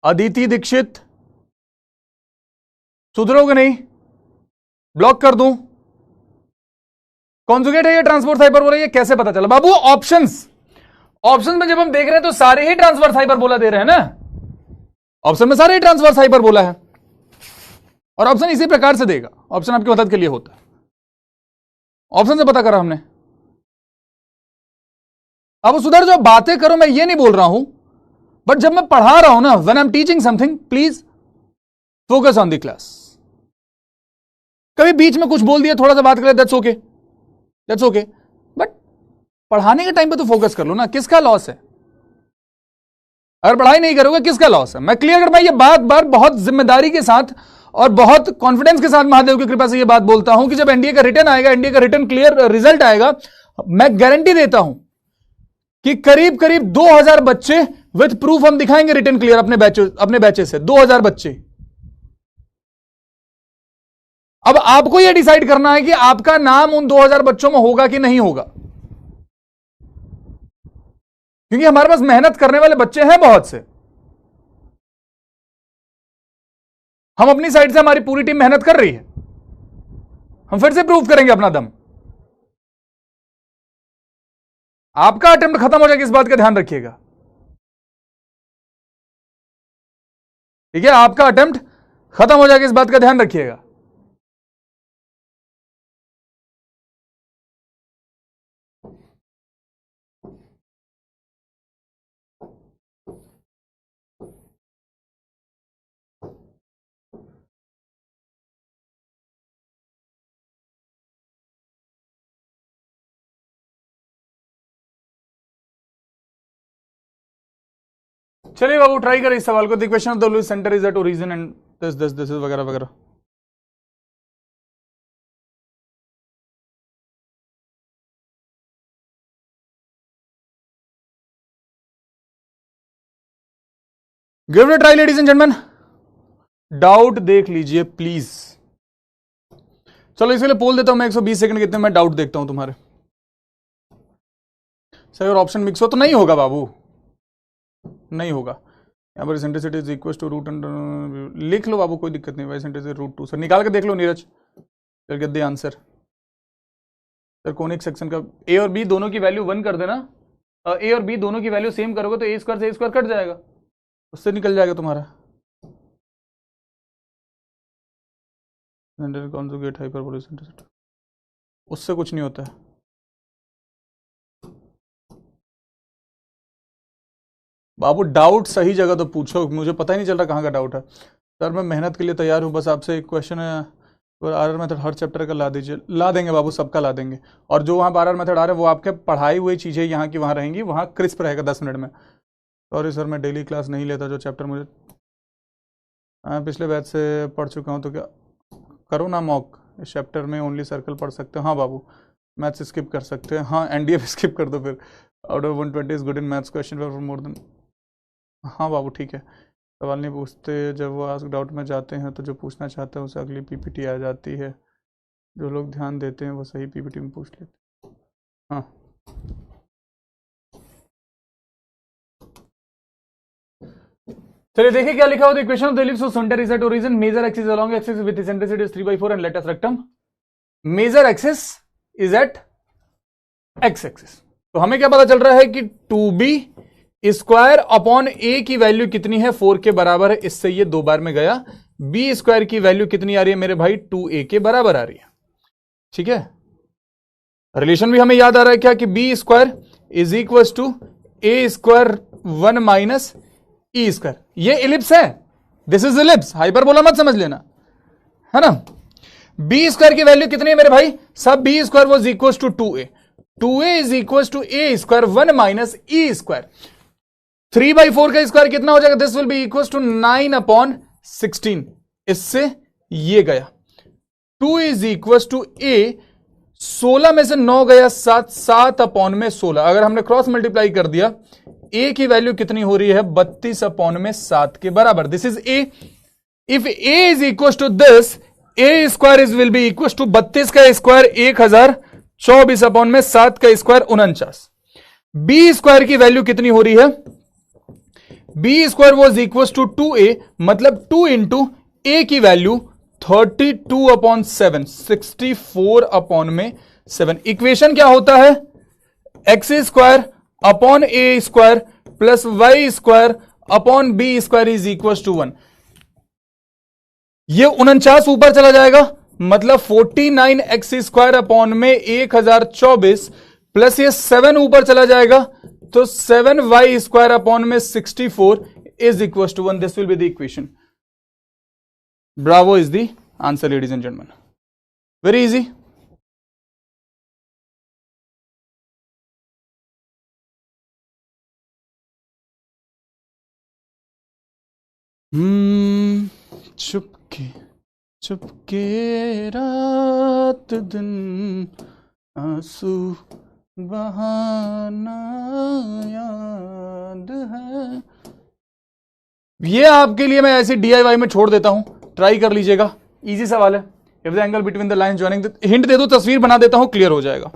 अदिति दीक्षित, सुधरोगे नहीं? ब्लॉक कर दूं? कॉन्जुगेट है ये ट्रांसपोर्ट हाइपरबोला, ये कैसे पता चला बाबू? ऑप्शंस में जब हम देख रहे हैं तो सारे ही ट्रांसवर्स हाइपरबोला दे रहे हैं ना, ऑप्शन में सारे ही ट्रांसवर्स हाइपरबोला है, और ऑप्शन इसी प्रकार से देगा। ऑप्शन आपकी मदद के लिए होता है, ऑप्शन से पता करा हमने। अब सुधर जो बातें करो, मैं ये नहीं बोल रहा हूं, बट जब मैं पढ़ा रहा हूं ना, when I am teaching something, please focus on the class. कभी बीच में कुछ बोल दिया, थोड़ा सा बात कर ले, दैट्स ओके, बट पढ़ाने के टाइम पे तो फोकस कर लो ना। किसका लॉस है अगर पढ़ाई नहीं करोगे? किसका लॉस है? मैं क्लियर कर, मैं ये बार बहुत जिम्मेदारी के साथ और बहुत कॉन्फिडेंस के साथ महादेव की कृपा से ये बात बोलता हूं कि जब एनडीए का रिटर्न आएगा, एनडीए का रिटर्न क्लियर रिजल्ट आएगा, मैं गारंटी देता हूं कि करीब 2000 बच्चे विथ प्रूफ हम दिखाएंगे रिटर्न क्लियर अपने बैचेस से। 2000 बच्चे। अब आपको यह डिसाइड करना है कि आपका नाम उन 2000 बच्चों में होगा कि नहीं होगा, क्योंकि हमारे पास मेहनत करने वाले बच्चे हैं बहुत से। हम अपनी साइड से, हमारी पूरी टीम मेहनत कर रही है, हम फिर से प्रूव करेंगे अपना दम। आपका अटेम्प्ट खत्म हो जाएगा, इस बात का ध्यान रखिएगा, ठीक है? आपका अटेम्प्ट खत्म हो जाएगा, इस बात का ध्यान रखिएगा। चलिए बाबू, ट्राई करें इस सवाल को। The question of the Lewis centre is at origin and this वगैरह वगैरह। Give it a try ladies and gentleman. Doubt देख लीजिए प्लीज। चलो इसके लिए पोल देता हूं मैं, 120 सेकंड कितने में डाउट देखता हूं तुम्हारे। सही और ऑप्शन मिक्स हो तो नहीं होगा बाबू, नहीं होगा। यहाँ पर eccentricity is equal to root under, लिख लो बाबू, कोई दिक्कत नहीं। एसेंट्रिसिटी √2 सर, निकाल के देख लो नीरज, फिर get the answer. Sir conic section का ए और बी दोनों की वैल्यू 1 कर देना, ए और बी दोनों की वैल्यू सेम करोगे तो ए स्क्वायर से ए स्क्वायर कट जाएगा, उससे निकल जाएगा तुम्हारा। कॉन्जुगेट हाइपरबोलिक एसेंट्रिसिटी, उससे कुछ नहीं होता है। बाबू डाउट सही जगह तो पूछो, मुझे पता ही नहीं चल रहा कहाँ का डाउट है। सर मैं मेहनत के लिए तैयार हूँ, बस आपसे एक क्वेश्चन है, तो आरआर मेथड हर चैप्टर का ला दीजिए। ला देंगे बाबू, सबका ला देंगे। और जो वहाँ आरआर मेथड आ रहा है वो आपके पढ़ाई हुई चीज़ें यहाँ की वहाँ रहेंगी, वहाँ क्रिस्प रहेगा 10 मिनट में। सॉरी सर मैं डेली क्लास नहीं लेता, जो चैप्टर मुझे पिछले बैच से पढ़ चुका हूँ। तो क्या करो ना मॉक, इस चैप्टर में ओनली सर्कल पढ़ सकते हो। हाँ बाबू, मैथ्स स्किप कर सकते हैं। हाँ एनडीए भी स्किप कर दो फिर। Out of 120 is good in maths, question paper more than. हाँ बाबू ठीक है, सवाल नहीं पूछते। जब वो आस्क डाउट में जाते हैं तो जो पूछना चाहते हैं उसे अगली पीपीटी आ जाती है। जो लोग ध्यान देते हैं वो सही पीपीटी में पूछ लेते हैं। हाँ चलिए देखिए क्या लिखा हुआ। Equation of the ellipse of centre is at origin, major axis along axis with eccentricity is 3/4 and latus rectum. Major axis is at x axis. तो हमें क्या पता चल रहा है कि 2b स्क्वायर अपॉन ए की वैल्यू कितनी है, 4 के बराबर है। इससे ये 2 बार में गया। बी स्क्वायर की वैल्यू कितनी आ रही है मेरे भाई, 2a के बराबर आ रही है। ठीक है, रिलेशन भी हमें याद आ रहा है क्या, कि b square is equal to a square 1 minus e square. ये इलिप्स है, दिस इज इलिप्स, हाइपरबोला मत समझ लेना, है ना। बी स्क्वायर की वैल्यू कितनी है मेरे भाई, सब b square was equal to 2a। 2a is equal to a square 1 minus e square. 3/4 का स्क्वायर कितना हो जाएगा, this will be equal to 9/16। इससे ये गया 2 इज इक्वल टू ए, 16 में से 9 गया 7, 7/16। अगर हमने क्रॉस मल्टीप्लाई कर दिया, ए की वैल्यू कितनी हो रही है, 32/7 के बराबर। This is a. If a is equal to this, a square is will be equal to 32 का स्क्वायर 1024/7 का स्क्वायर 49। बी स्क्वायर की वैल्यू कितनी हो रही है, b square was equal to 2a, मतलब 2 इंटू ए की वैल्यू 32/7, 64/7। इक्वेशन क्या होता है, x square upon a square plus Y square upon B square is equal to 1। ये 49 ऊपर चला जाएगा, मतलब 49x स्क्वायर अपॉन में 1024 प्लस ये 7 ऊपर चला जाएगा, तो 7y स्क्वायर अपॉन में 64 is equal to 1। This will be the equation. Bravo is the answer, ladies and gentlemen. Very easy. Chupke Chupke रात दिन आंसू बहाना याद है। ये आपके लिए मैं ऐसे DIY में छोड़ देता हूं, ट्राई कर लीजिएगा, इजी सवाल है। If the angle between the line joining, hint दे दो, तस्वीर बना देता हूं, क्लियर हो जाएगा।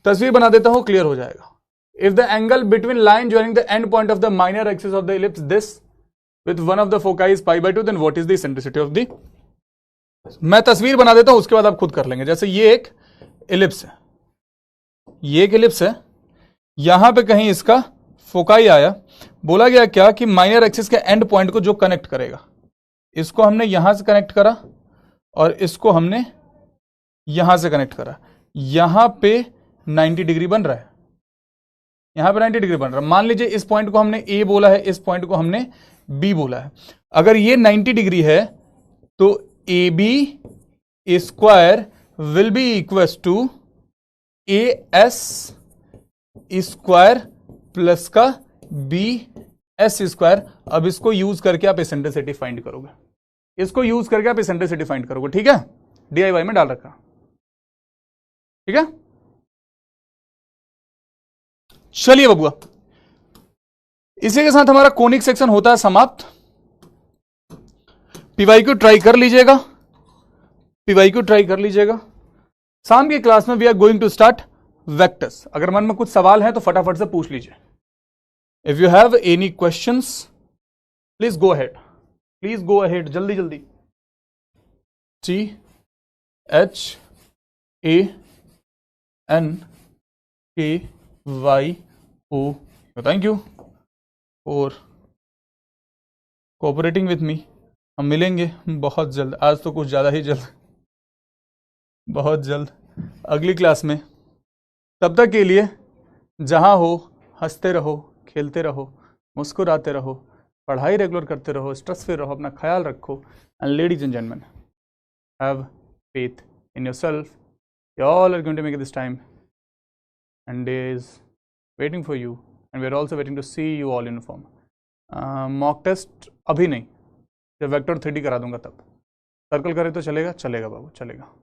तस्वीर बना देता हूं, क्लियर हो जाएगा। If the angle between line joining the end point of the minor axis of the ellipse this with one of the foci is π/2, then what is the eccentricity of the. मैं तस्वीर बना देता हूं, उसके बाद आप खुद कर लेंगे। जैसे ये एक इलिप्स है, ये एक इलिप्स है, यहां पे कहीं इसका फोकाई आया। बोला गया क्या कि माइनर एक्सिस के एंड पॉइंट को जो कनेक्ट करेगा, इसको हमने यहां से कनेक्ट करा और इसको हमने यहां से कनेक्ट करा। यहां पे 90 डिग्री बन रहा है, यहां पे 90 डिग्री बन रहा है। मान लीजिए इस पॉइंट को हमने ए बोला है, इस पॉइंट को हमने बी बोला है। अगर ये 90 डिग्री है तो a b square will be equal to a s square plus का बी एस स्क्वायर। अब इसको यूज करके आप एसेंट्रिसिटी फाइंड करोगे, इसको यूज करके आप एसेंट्रिसिटी फाइंड करोगे। ठीक है, DIY में डाल रखा। ठीक है, चलिए बबुआ, इसी के साथ हमारा कोनिक सेक्शन होता है समाप्त। पीवाई को ट्राई कर लीजिएगा, पीवाई को ट्राई कर लीजिएगा। शाम की क्लास में we are going to start vectors. अगर मन में कुछ सवाल है तो फटाफट से पूछ लीजिए। If you have any questions please go ahead, please go ahead, जल्दी जल्दी। THANKYO, thank you for cooperating with me. हम मिलेंगे बहुत जल्द, आज तो कुछ ज़्यादा ही जल्द, बहुत जल्द अगली क्लास में। तब तक के लिए जहाँ हो हंसते रहो, खेलते रहो, मुस्कुराते रहो, पढ़ाई रेगुलर करते रहो, स्ट्रेस फ्री रहो, अपना ख्याल रखो। And ladies and gentleman, have faith in yourself, you all are going to make this time and is waiting for you and we are also waiting to see you all in form. Mock test अभी नहीं, जब vector 3D करा दूंगा तब। Circle करे तो चलेगा, चलेगा बाबू चलेगा।